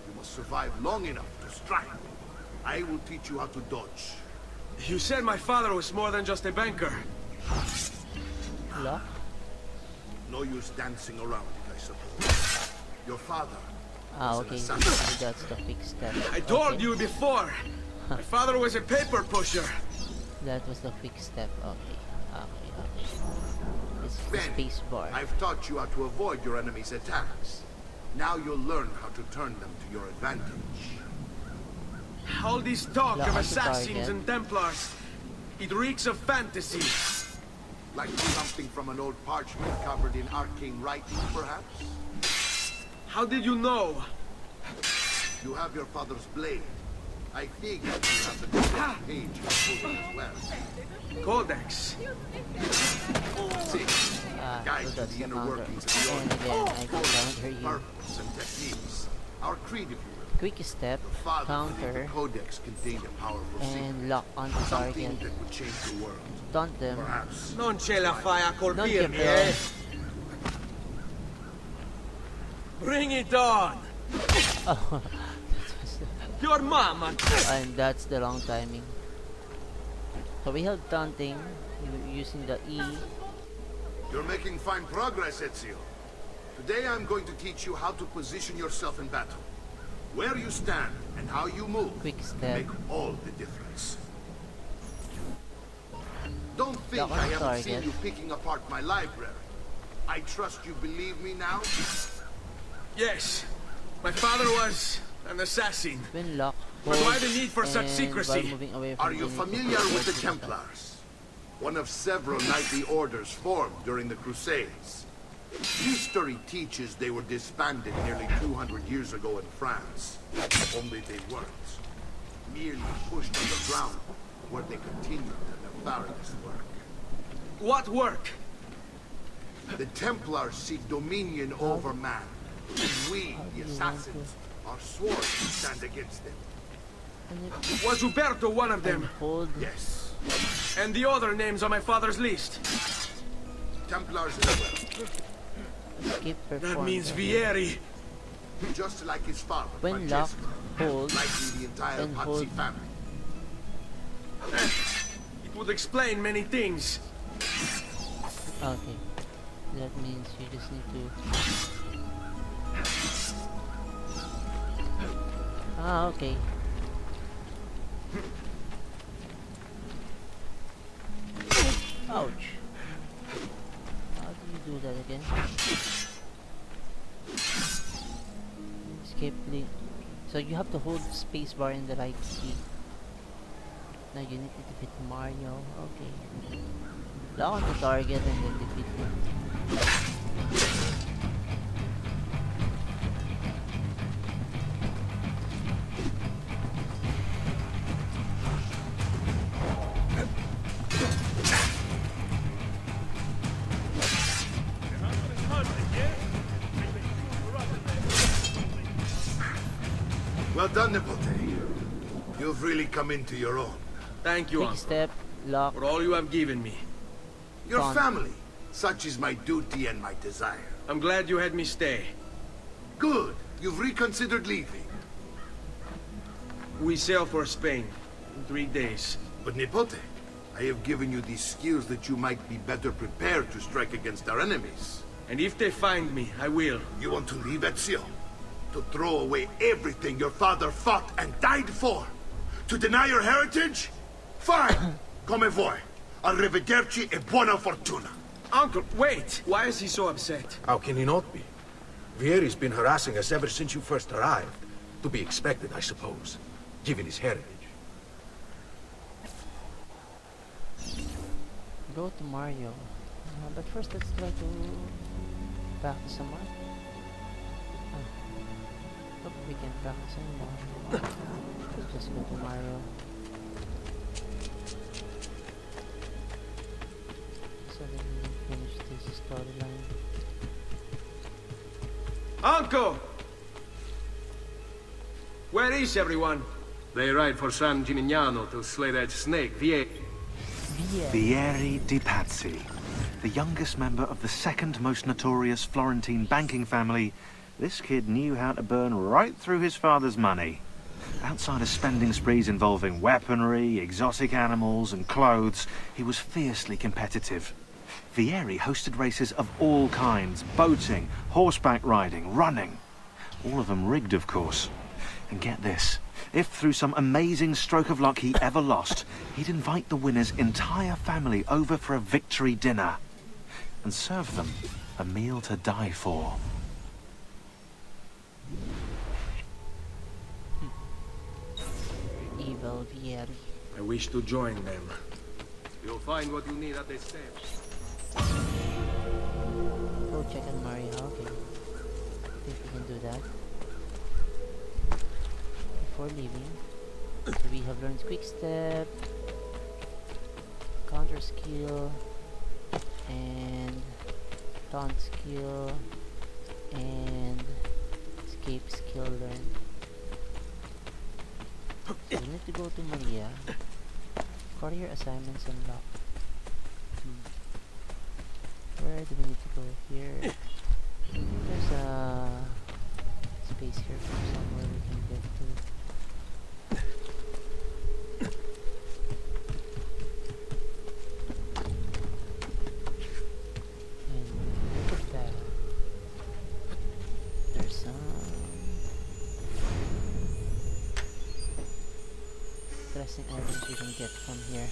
[SPEAKER 2] You must survive long enough to strike. I will teach you how to dodge.
[SPEAKER 7] You said my father was more than just a banker.
[SPEAKER 1] Lock?
[SPEAKER 2] No use dancing around it, I suppose. Your father was
[SPEAKER 1] Okay.
[SPEAKER 2] an assassin.
[SPEAKER 1] That's the quick step.
[SPEAKER 7] I told
[SPEAKER 1] Okay.
[SPEAKER 7] you before. My father was a paper pusher.
[SPEAKER 1] That was the quick step. Okay. It's the
[SPEAKER 2] Ben,
[SPEAKER 1] space bar.
[SPEAKER 2] I've taught you how to avoid your enemy's attacks. Now you'll learn how to turn them to your advantage.
[SPEAKER 7] All this talk
[SPEAKER 1] Lock
[SPEAKER 7] of
[SPEAKER 1] on the
[SPEAKER 7] assassins
[SPEAKER 1] target.
[SPEAKER 7] and Templars, it reeks of fantasy.
[SPEAKER 2] Like something from an old parchment covered in arcane writing, perhaps?
[SPEAKER 7] How did you know?
[SPEAKER 2] You have your father's blade. I figured you have the codex page included as well.
[SPEAKER 7] Codex.
[SPEAKER 2] See, guide
[SPEAKER 1] so
[SPEAKER 2] to
[SPEAKER 1] that's
[SPEAKER 2] the
[SPEAKER 1] the
[SPEAKER 2] inner
[SPEAKER 1] counter.
[SPEAKER 2] workings of the
[SPEAKER 1] And
[SPEAKER 2] order.
[SPEAKER 1] again, I can counter you.
[SPEAKER 2] Purpose and techniques. Our creed, if you will.
[SPEAKER 1] Quick step,
[SPEAKER 2] The father believed
[SPEAKER 1] counter,
[SPEAKER 2] the codex contained a powerful secret.
[SPEAKER 1] and lock on the
[SPEAKER 2] Something
[SPEAKER 1] target.
[SPEAKER 2] that would change the world.
[SPEAKER 1] Taunt them.
[SPEAKER 2] Perhaps.
[SPEAKER 7] Non ce la fai a
[SPEAKER 1] Non che
[SPEAKER 7] colpirmi,
[SPEAKER 1] però.
[SPEAKER 7] eh? Bring it on!
[SPEAKER 1] Oh,
[SPEAKER 7] Your mama!
[SPEAKER 1] and that's the wrong timing. So we held taunting using the E.
[SPEAKER 2] You're making fine progress, Ezio. Today I'm going to teach you how to position yourself in battle. Where you stand and how you move
[SPEAKER 1] Quick step.
[SPEAKER 2] make all the difference. Don't think
[SPEAKER 1] Lock on
[SPEAKER 2] I
[SPEAKER 1] the
[SPEAKER 2] haven't seen
[SPEAKER 1] target.
[SPEAKER 2] you picking apart my library. I trust you believe me now?
[SPEAKER 7] Yes, my father was an assassin.
[SPEAKER 1] When lock,
[SPEAKER 7] But
[SPEAKER 1] hold,
[SPEAKER 7] why the need for such
[SPEAKER 1] and
[SPEAKER 7] secrecy?
[SPEAKER 1] while moving away from
[SPEAKER 2] Are you
[SPEAKER 1] enemy
[SPEAKER 2] familiar with the
[SPEAKER 1] control,
[SPEAKER 2] Templars? One of several knightly orders formed during the Crusades. History teaches they were disbanded nearly 200 years ago in France. Only they weren't. Merely pushed underground, where they continued their nefarious work.
[SPEAKER 7] What work?
[SPEAKER 2] The Templars seek dominion over man. And we, the Assassins, are sworn to stand against them.
[SPEAKER 7] Was Uberto one of them?
[SPEAKER 1] Hold.
[SPEAKER 2] Yes.
[SPEAKER 7] And the other names on my father's list?
[SPEAKER 2] Templars as well.
[SPEAKER 1] Skip
[SPEAKER 7] That
[SPEAKER 1] perform.
[SPEAKER 7] means Vieri.
[SPEAKER 2] Just like his father,
[SPEAKER 1] When lock,
[SPEAKER 2] Francesco.
[SPEAKER 1] hold,
[SPEAKER 2] Likely the entire
[SPEAKER 1] and
[SPEAKER 2] Pazzi
[SPEAKER 1] hold.
[SPEAKER 2] family.
[SPEAKER 7] It would explain many things.
[SPEAKER 1] Okay. That means you just need to... okay. Ouch. How do you do that again? Escape link. So you have to hold spacebar in the right key. Now you need to defeat Mario. Okay. Lock on the target and then defeat him.
[SPEAKER 2] Well done, Nipote. You've really come into your own.
[SPEAKER 7] Thank you,
[SPEAKER 1] Quick
[SPEAKER 7] Uncle,
[SPEAKER 1] step, lock.
[SPEAKER 7] for all you have given me.
[SPEAKER 2] Your
[SPEAKER 1] Gone.
[SPEAKER 2] family. Such is my duty and my desire.
[SPEAKER 7] I'm glad you had me stay.
[SPEAKER 2] Good. You've reconsidered leaving.
[SPEAKER 7] We sail for Spain in 3 days.
[SPEAKER 2] But Nipote, I have given you these skills that you might be better prepared to strike against our enemies.
[SPEAKER 7] And if they find me, I will.
[SPEAKER 2] You want to leave, Ezio? To throw away everything your father fought and died for? To deny your heritage? Fine! Come vuoi. Arrivederci e buona fortuna.
[SPEAKER 7] Uncle, wait! Why is he so upset?
[SPEAKER 6] How can he not be? Vieri's been harassing us ever since you first arrived. To be expected, I suppose, given his heritage.
[SPEAKER 1] Go to Mario. But first, let's try to practice some more. Hope we can practice some more. Let's just go to Mario. So that we can finish this storyline.
[SPEAKER 7] Uncle! Where is everyone?
[SPEAKER 11] They ride for San Gimignano to slay that snake, Vieri.
[SPEAKER 5] Vieri di Pazzi, the youngest member of the second most notorious Florentine banking family. This kid knew how to burn right through his father's money. Outside of spending sprees involving weaponry, exotic animals, and clothes, he was fiercely competitive. Vieri hosted races of all kinds, boating, horseback riding, running. All of them rigged, of course. And get this, if through some amazing stroke of luck he ever lost, he'd invite the winner's entire family over for a victory dinner and serve them a meal to die for.
[SPEAKER 1] Evil Vieri.
[SPEAKER 7] I wish to join them.
[SPEAKER 3] You'll find what you need at the steps.
[SPEAKER 1] Go check on Maria. Okay. I think we can do that. Before leaving. So we have learned quick step, counter skill, and taunt skill, and escape skill learned. So we need to go to Maria. Courier assignments unlocked. Where do we need to go? Here. There's a space here from somewhere we can get to. And look at that. There's some interesting items we can get from here.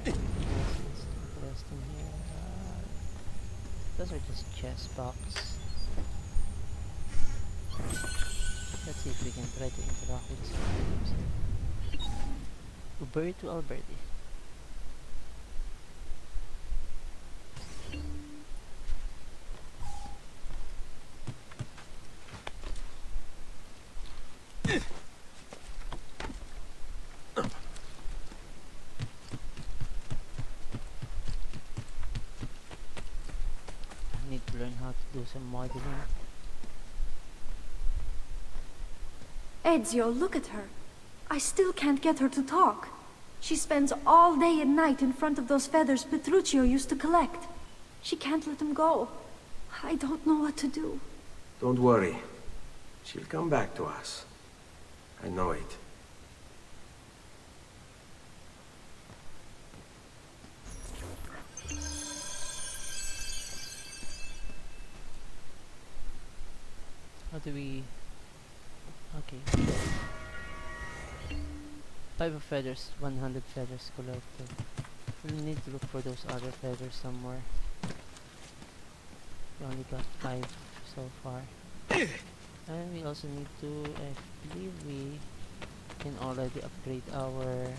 [SPEAKER 1] Interesting here. Those are just chest box. Let's see if we can try to interact with some items. Uber to Alberti. Need to learn how to do some modeling.
[SPEAKER 10] Ezio, look at her. I still can't get her to talk. She spends all day and night in front of those feathers Petruchio used to collect. She can't let them go. I don't know what to do.
[SPEAKER 7] Don't worry. She'll come back to us. I know it.
[SPEAKER 1] How do we... Okay. 5 of feathers, 100 feathers collected. We need to look for those other feathers somewhere. We only got 5 so far. And we also need to, I believe we can already upgrade our...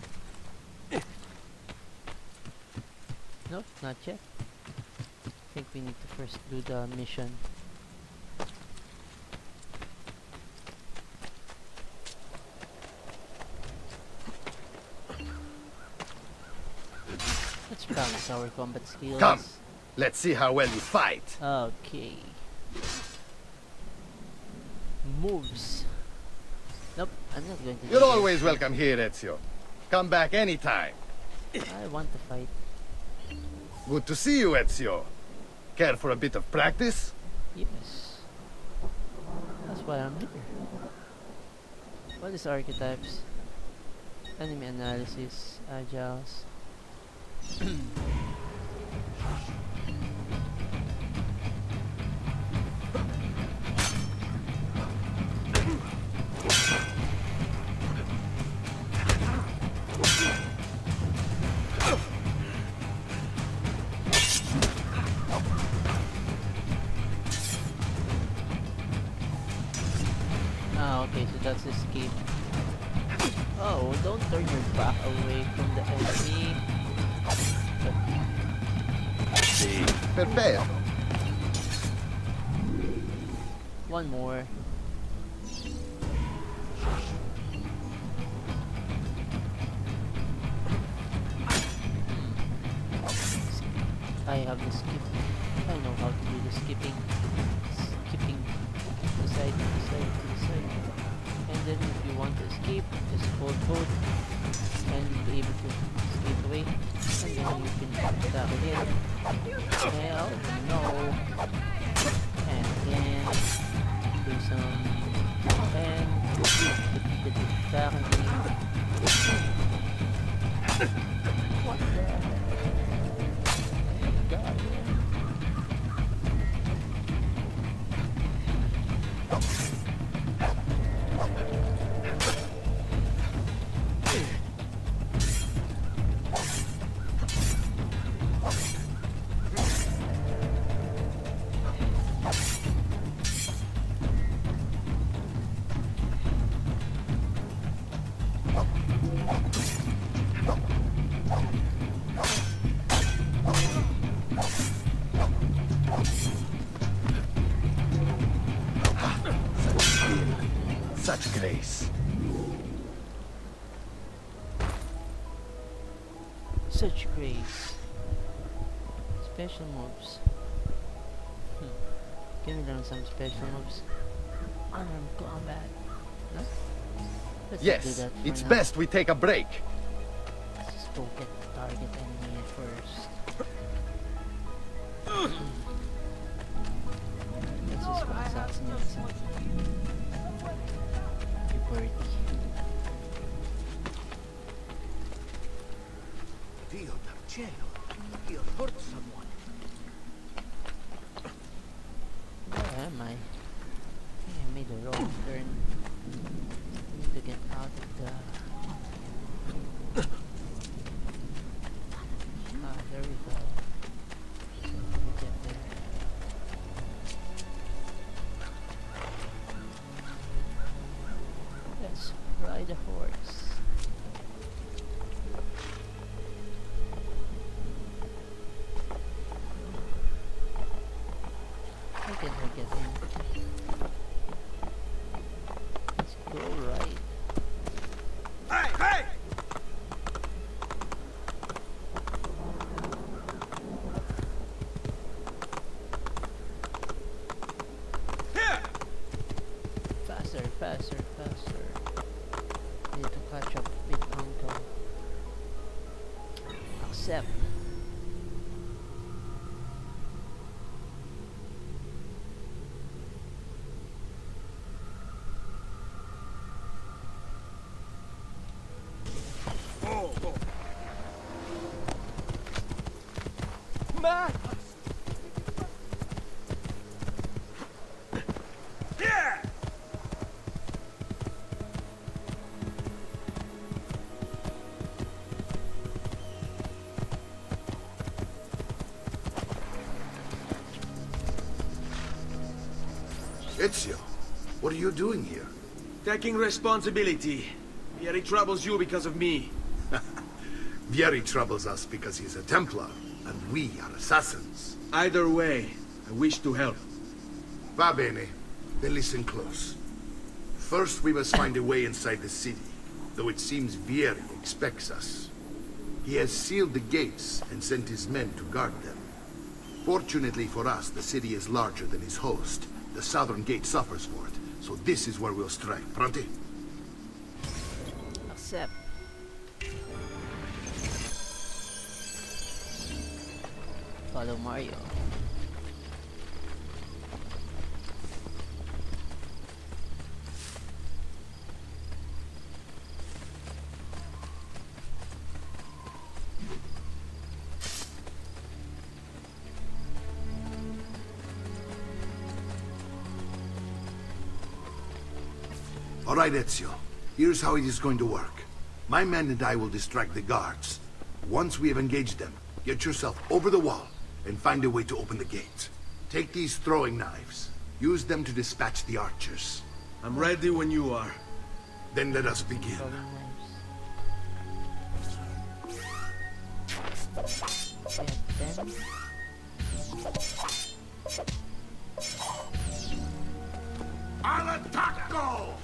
[SPEAKER 1] Nope, not yet. I think we need to first do the mission. Let's practice our combat skills.
[SPEAKER 13] Come, let's see how well you fight.
[SPEAKER 1] Okay. Moves. Nope, I'm not going to do
[SPEAKER 13] You're
[SPEAKER 1] this.
[SPEAKER 13] always welcome here, Ezio. Come back anytime.
[SPEAKER 1] I want to fight.
[SPEAKER 13] Good to see you, Ezio. Care for a bit of practice?
[SPEAKER 1] Yes. That's why I'm here. What is archetypes? Enemy analysis, agiles. Okay, so that's escape. Oh, don't turn your back away from the enemy.
[SPEAKER 13] See, prepare.
[SPEAKER 1] One more. I have the skip. I know how to do the skipping. Skipping to the side, to the side, to the side. And then if you want to escape, just hold both and be able to escape away. And then you can attack again. Hell no. And then do some akin dito. What the heck? God.
[SPEAKER 13] Such grace.
[SPEAKER 1] Such grace. Special moves. Can we learn some special moves? Unarmed combat. No? Let's not do
[SPEAKER 14] Yes,
[SPEAKER 1] that for
[SPEAKER 14] it's
[SPEAKER 1] now.
[SPEAKER 14] best we take a break.
[SPEAKER 1] Let's just go get the target enemy first. Let's just go assassinate some. You birdie.
[SPEAKER 11] Dio dal cielo. Io hurt someone.
[SPEAKER 1] Where am I? I think I made a wrong turn. I need to get out of the... there we go. So we get there. Let's ride a horse. How can I get in? Let's go right.
[SPEAKER 3] Hey, hey! Here!
[SPEAKER 1] Faster, faster, faster. Need to catch up with Uncle. Accept.
[SPEAKER 11] Man!
[SPEAKER 3] Here!
[SPEAKER 2] Ezio, what are you doing here?
[SPEAKER 7] Taking responsibility. Vieri troubles you because of me.
[SPEAKER 2] Vieri troubles us because he's a Templar, and we are assassins.
[SPEAKER 7] Either way, I wish to help.
[SPEAKER 2] Va bene. Then listen close. First, we must find a way inside the city, though it seems Vieri expects us. He has sealed the gates and sent his men to guard them. Fortunately for us, the city is larger than his host. The southern gate suffers for it, so this is where we'll strike. Pronti?
[SPEAKER 1] Accept. Follow Mario.
[SPEAKER 2] All right, Ezio. Here's how it is going to work. My men and I will distract the guards. Once we have engaged them, get yourself over the wall and find a way to open the gate. Take these throwing knives. Use them to dispatch the archers.
[SPEAKER 7] I'm ready when you are.
[SPEAKER 2] Then let us begin.
[SPEAKER 1] Get them.
[SPEAKER 2] Al attacco!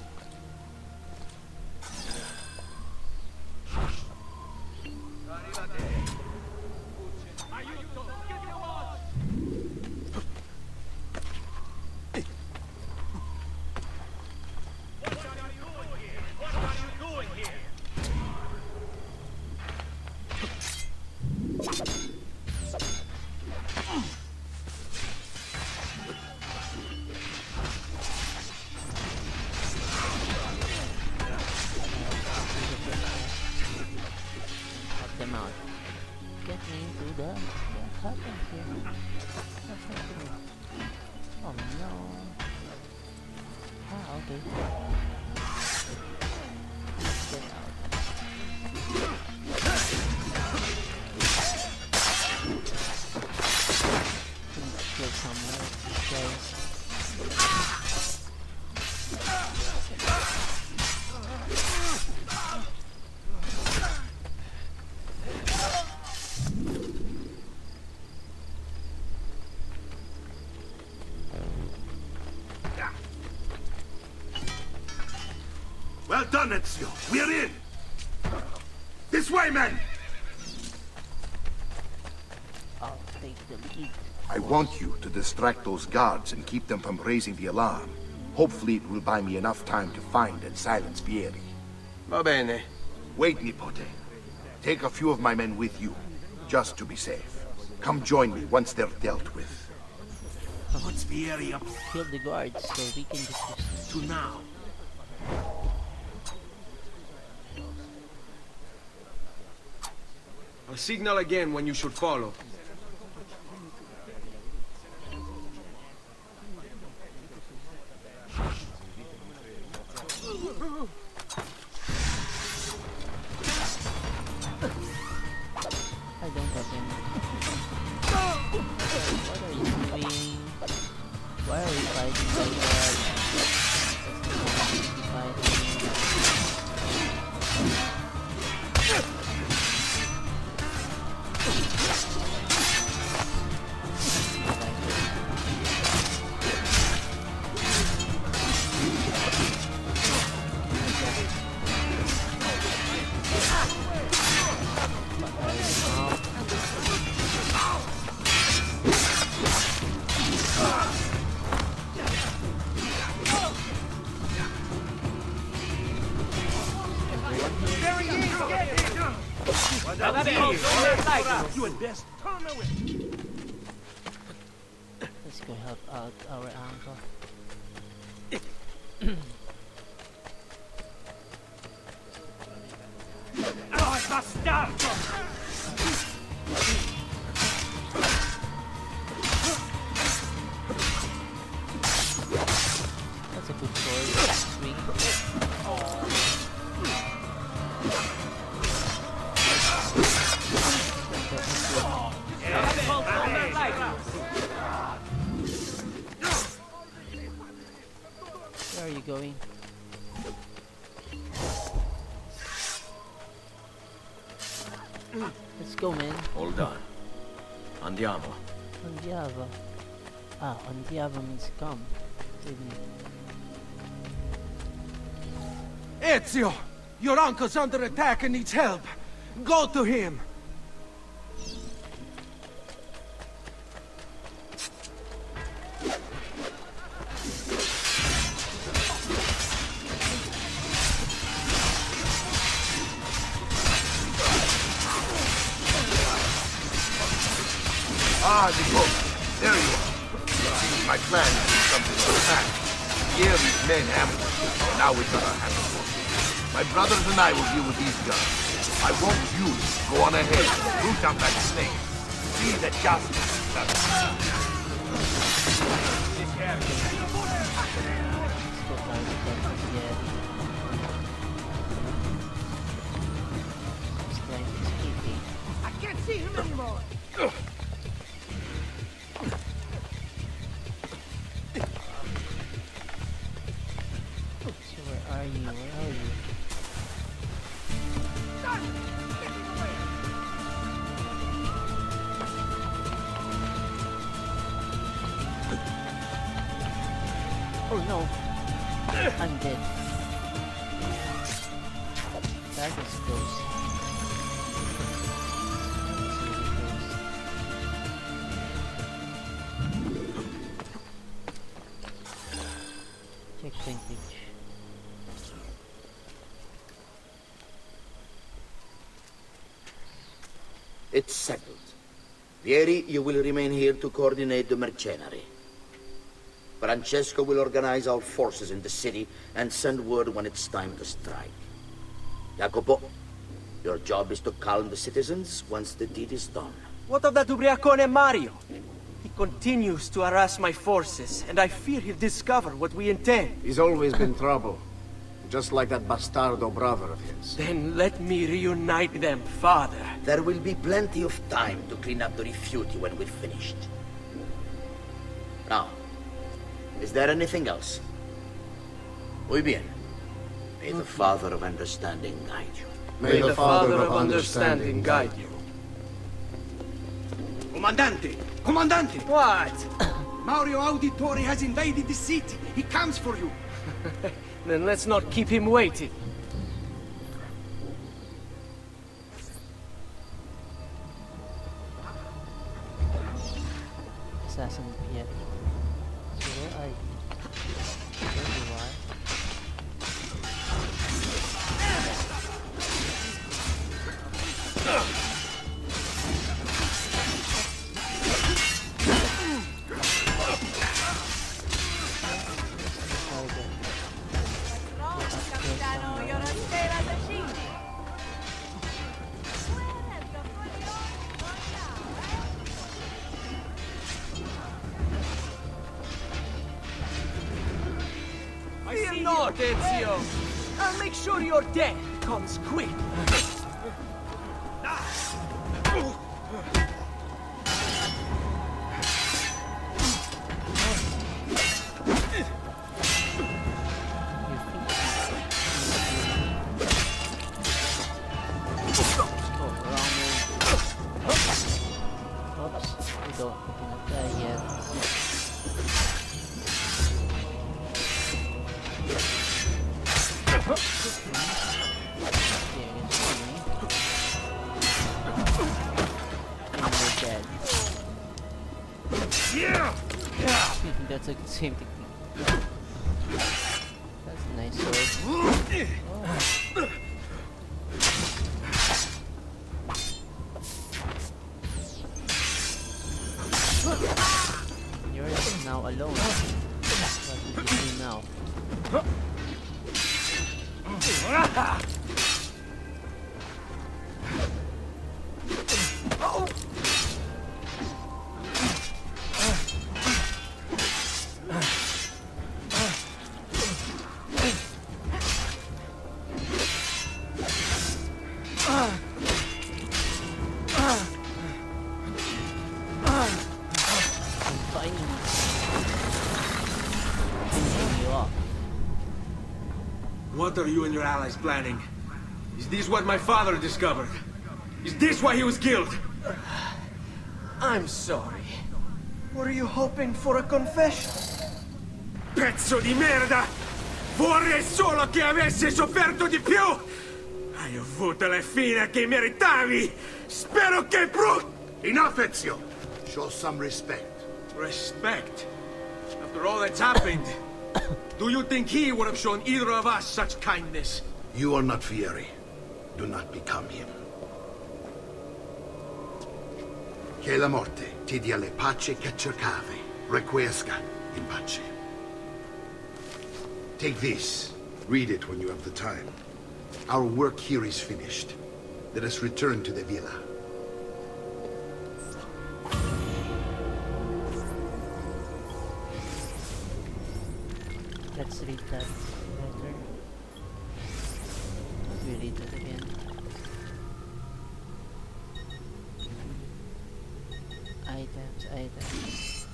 [SPEAKER 1] kill somewhere, guys.
[SPEAKER 2] Well done, Ezio. We're in. This way, men.
[SPEAKER 1] I'll take the lead.
[SPEAKER 13] I want you to distract those guards and keep them from raising the alarm. Hopefully it will buy me enough time to find and silence Vieri.
[SPEAKER 7] Va bene.
[SPEAKER 13] Wait, Nipote. Take a few of my men with you, just to be safe. Come join me once they're dealt with.
[SPEAKER 6] What's Vieri up
[SPEAKER 1] Kill the guards so we can just...
[SPEAKER 6] to now?
[SPEAKER 7] I'll signal again when you should follow.
[SPEAKER 1] I don't have any. What are you doing? Why are we fighting like that?
[SPEAKER 6] You had best turn away.
[SPEAKER 1] Let's go help out our uncle.
[SPEAKER 6] Bastardo!
[SPEAKER 1] That's a good sword. Swing. Where are you going? Let's go, man.
[SPEAKER 11] Hold on. Andiamo.
[SPEAKER 1] Andiamo. Ah, andiamo means come.
[SPEAKER 3] Ezio! Your uncle's under attack and needs help. Go to him.
[SPEAKER 13] Ah, Nico. There you are. Seems my plan is something to attack. Vieri's men ambushed us, so now we got our hands full. My brothers and I will deal with these guns. I want you to go on ahead and root out that snake. See that justice is done.
[SPEAKER 8] I can't see him anymore.
[SPEAKER 1] So where are you? Where are you? Oh no! I'm dead. That was close. Checkpoint reach.
[SPEAKER 14] It's settled. Vieri, you will remain here to coordinate the mercenary. Francesco will organize our forces in the city and send word when it's time to strike. Jacopo, your job is to calm the citizens once the deed is done.
[SPEAKER 11] What of that ubriacone Mario? He continues to harass my forces, and I fear he'll discover what we intend.
[SPEAKER 7] He's always been trouble. Just like that bastardo brother of his.
[SPEAKER 11] Then let me reunite them, father.
[SPEAKER 14] There will be plenty of time to clean up the rifiuti when we're finished. Now, is there anything else? Muy bien. May the Father of Understanding guide you.
[SPEAKER 3] May the Father of Understanding guide you.
[SPEAKER 7] Comandante! Comandante!
[SPEAKER 11] What?
[SPEAKER 7] Mario Auditore has invaded the city. He comes for you.
[SPEAKER 11] Then let's not keep him waiting.
[SPEAKER 1] Assassin Piet. So where are you? There you are.
[SPEAKER 11] Fear not, Ezio. I'll make sure your death comes quick.
[SPEAKER 1] Oops, we don't open up that yet.
[SPEAKER 11] Yeah!
[SPEAKER 1] That's a same technique. That's a nice sword. Oh. You're now alone. What did you do now?
[SPEAKER 7] What are you and your allies planning? Is this what my father discovered? Is this why he was killed?
[SPEAKER 11] I'm sorry. Were you hoping for a confession?
[SPEAKER 7] Pezzo di merda! Vorrei solo che avessi sofferto di più! Hai avuto la fine che meritavi! Spero che
[SPEAKER 2] Enough, Ezio! Show some respect.
[SPEAKER 7] Respect? After all that's happened, do you think he would have shown either of us such kindness?
[SPEAKER 2] You are not Fieri. Do not become him. Che la morte ti dia le pace che cercavi. Requiesca in pace. Take this. Read it when you have the time. Our work here is finished. Let us return to the villa.
[SPEAKER 1] Let's read that letter. We read it again. Items.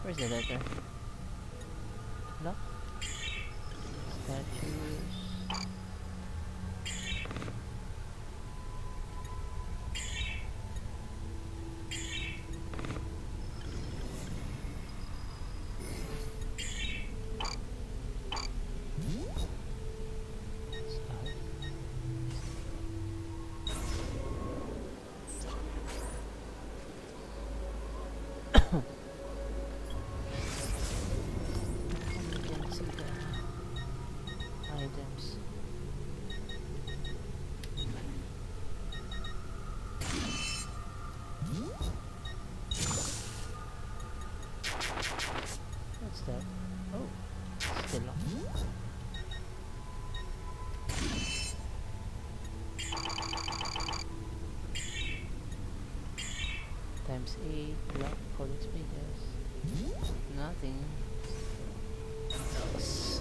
[SPEAKER 1] Where's the letter? Look. Statues. Items. What's that? Oh, still on. Times 8, block, codex meters. Nothing else.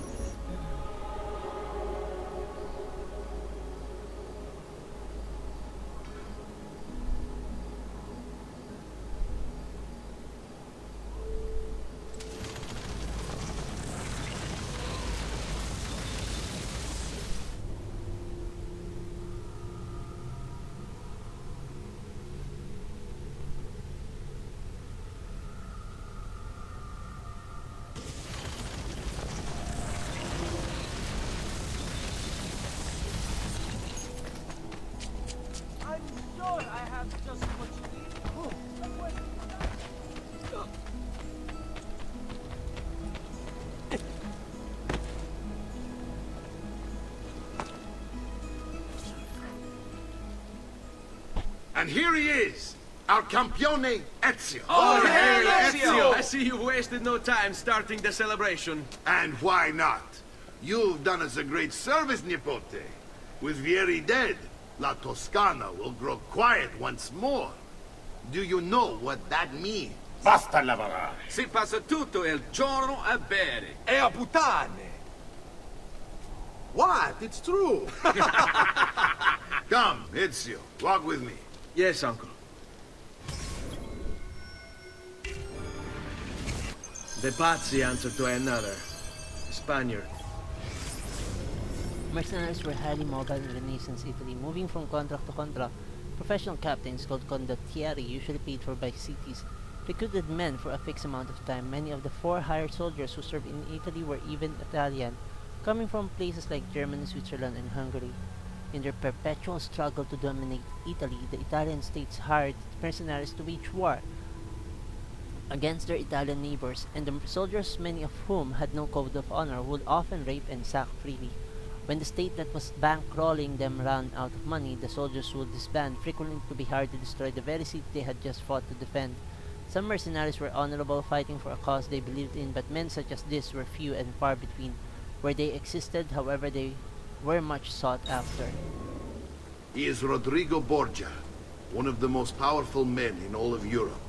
[SPEAKER 2] And here he is, our campione Ezio.
[SPEAKER 3] Oh, hail Ezio! I see you wasted no time starting the celebration.
[SPEAKER 2] And why not? You've done us a great service, Nipote. With Vieri dead, La Toscana will grow quiet once more. Do you know what that means?
[SPEAKER 7] Basta lavorare.
[SPEAKER 3] Si passa tutto il giorno a bere.
[SPEAKER 7] E a puttane. What? It's true.
[SPEAKER 2] Come, Ezio, walk with me.
[SPEAKER 3] Yes, uncle. The Pazzi answered to another. A Spaniard.
[SPEAKER 1] Mercenaries were highly mobile in Renaissance Italy, moving from contract to contract. Professional captains called condottieri, usually paid for by cities, recruited men for a fixed amount of time. Many of the 4 hired soldiers who served in Italy were even Italian, coming from places like Germany, Switzerland, and Hungary. In their perpetual struggle to dominate Italy, the Italian states hired mercenaries to wage war against their Italian neighbors, and the soldiers, many of whom had no code of honor, would often rape and sack freely. When the state that was bankrolling them ran out of money, the soldiers would disband, frequently to be hired to destroy the very city they had just fought to defend. Some mercenaries were honorable, fighting for a cause they believed in, but men such as this were few and far between. Where they existed, however, they were much sought after.
[SPEAKER 2] He is Rodrigo Borgia, one of the most powerful men in all of Europe,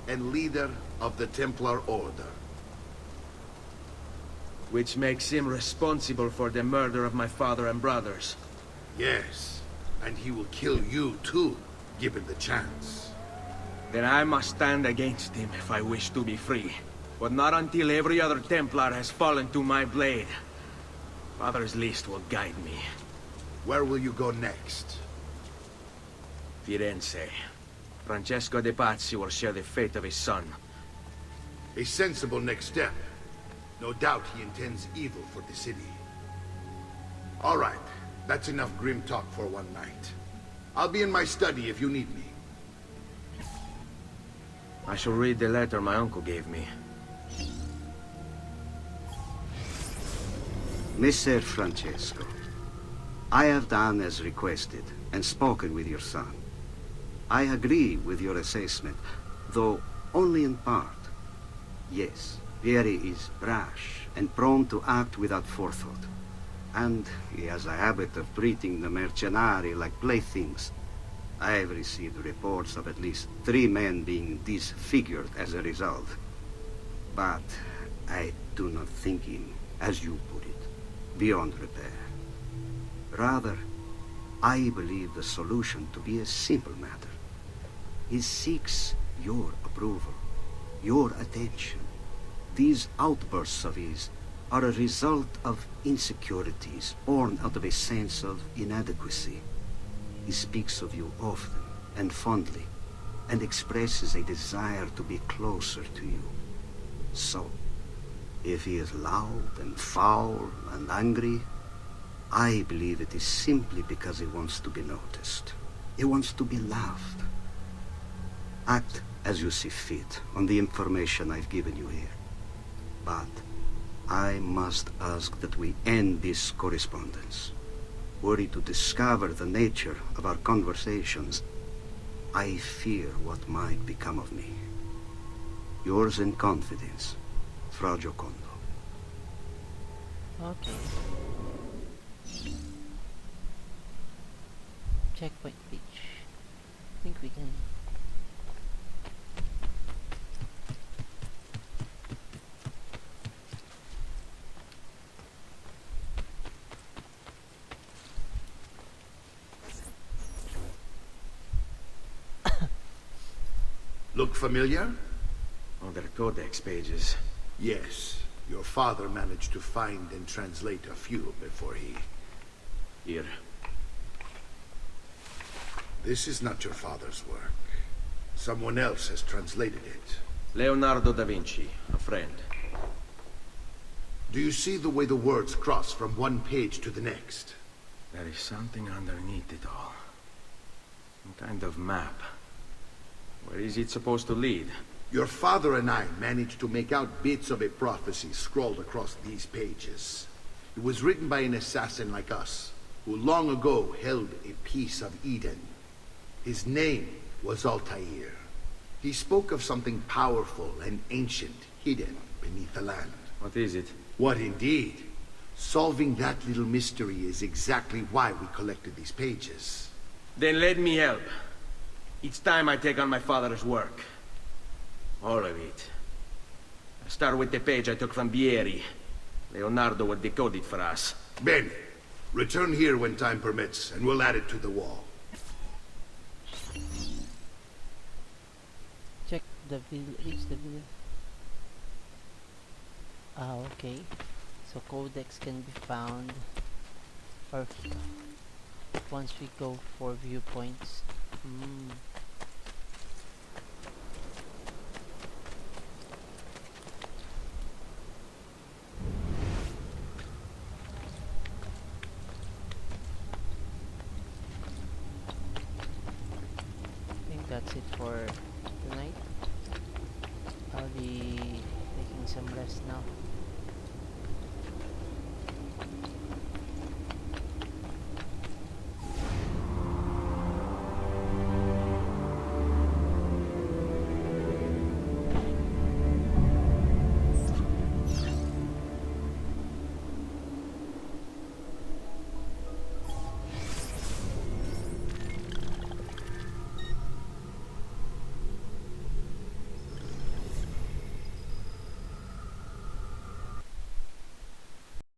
[SPEAKER 2] and leader of the Templar Order.
[SPEAKER 3] Which makes him responsible for the murder of my father and brothers.
[SPEAKER 2] Yes, and he will kill you too, given the chance.
[SPEAKER 3] Then I must stand against him if I wish to be free. But not until every other Templar has fallen to my blade. Father's list will guide me.
[SPEAKER 2] Where will you go next?
[SPEAKER 3] Firenze. Francesco de Pazzi will share the fate of his son.
[SPEAKER 2] A sensible next step. No doubt he intends evil for the city. All right, that's enough grim talk for one night. I'll be in my study if you need me.
[SPEAKER 3] I shall read the letter my uncle gave me.
[SPEAKER 15] Messer Francesco, I have done as requested and spoken with your son. I agree with your assessment, though only in part. Yes, Vieri is brash and prone to act without forethought. And he has a habit of treating the mercenari like playthings. I have received reports of at least 3 men being disfigured as a result. But I do not think him, as you put it, beyond repair. Rather, I believe the solution to be a simple matter. He seeks your approval, your attention. These outbursts of his are a result of insecurities born out of a sense of inadequacy. He speaks of you often and fondly, and expresses a desire to be closer to you. So, if he is loud and foul and angry, I believe it is simply because he wants to be noticed. He wants to be loved. Act as you see fit on the information I've given you here. But I must ask that we end this correspondence. Were he to discover the nature of our conversations, I fear what might become of me. Yours in confidence, Fra Giocondo.
[SPEAKER 1] Okay. Checkpoint reach. I think we can...
[SPEAKER 2] Look familiar?
[SPEAKER 3] On their codex pages.
[SPEAKER 2] Yes. Your father managed to find and translate a few before he...
[SPEAKER 3] Here.
[SPEAKER 2] This is not your father's work. Someone else has translated it.
[SPEAKER 3] Leonardo da Vinci, a friend.
[SPEAKER 2] Do you see the way the words cross from one page to the next?
[SPEAKER 3] There is something underneath it all. Some kind of map. Where is it supposed to lead?
[SPEAKER 2] Your father and I managed to make out bits of a prophecy scrawled across these pages. It was written by an assassin like us, who long ago held a piece of Eden. His name was Altair. He spoke of something powerful and ancient hidden beneath the land.
[SPEAKER 3] What is it?
[SPEAKER 2] What indeed? Solving that little mystery is exactly why we collected these pages.
[SPEAKER 3] Then let me help. Each time I take on my father's work. All of it. I start with the page I took from Vieri. Leonardo will decode it for us.
[SPEAKER 2] Bene. Return here when time permits, and we'll add it to the wall.
[SPEAKER 1] Check the reach the village. Ah, okay. So codex can be found, or once we go for viewpoints. I think that's it for tonight. I'll be taking some rest now.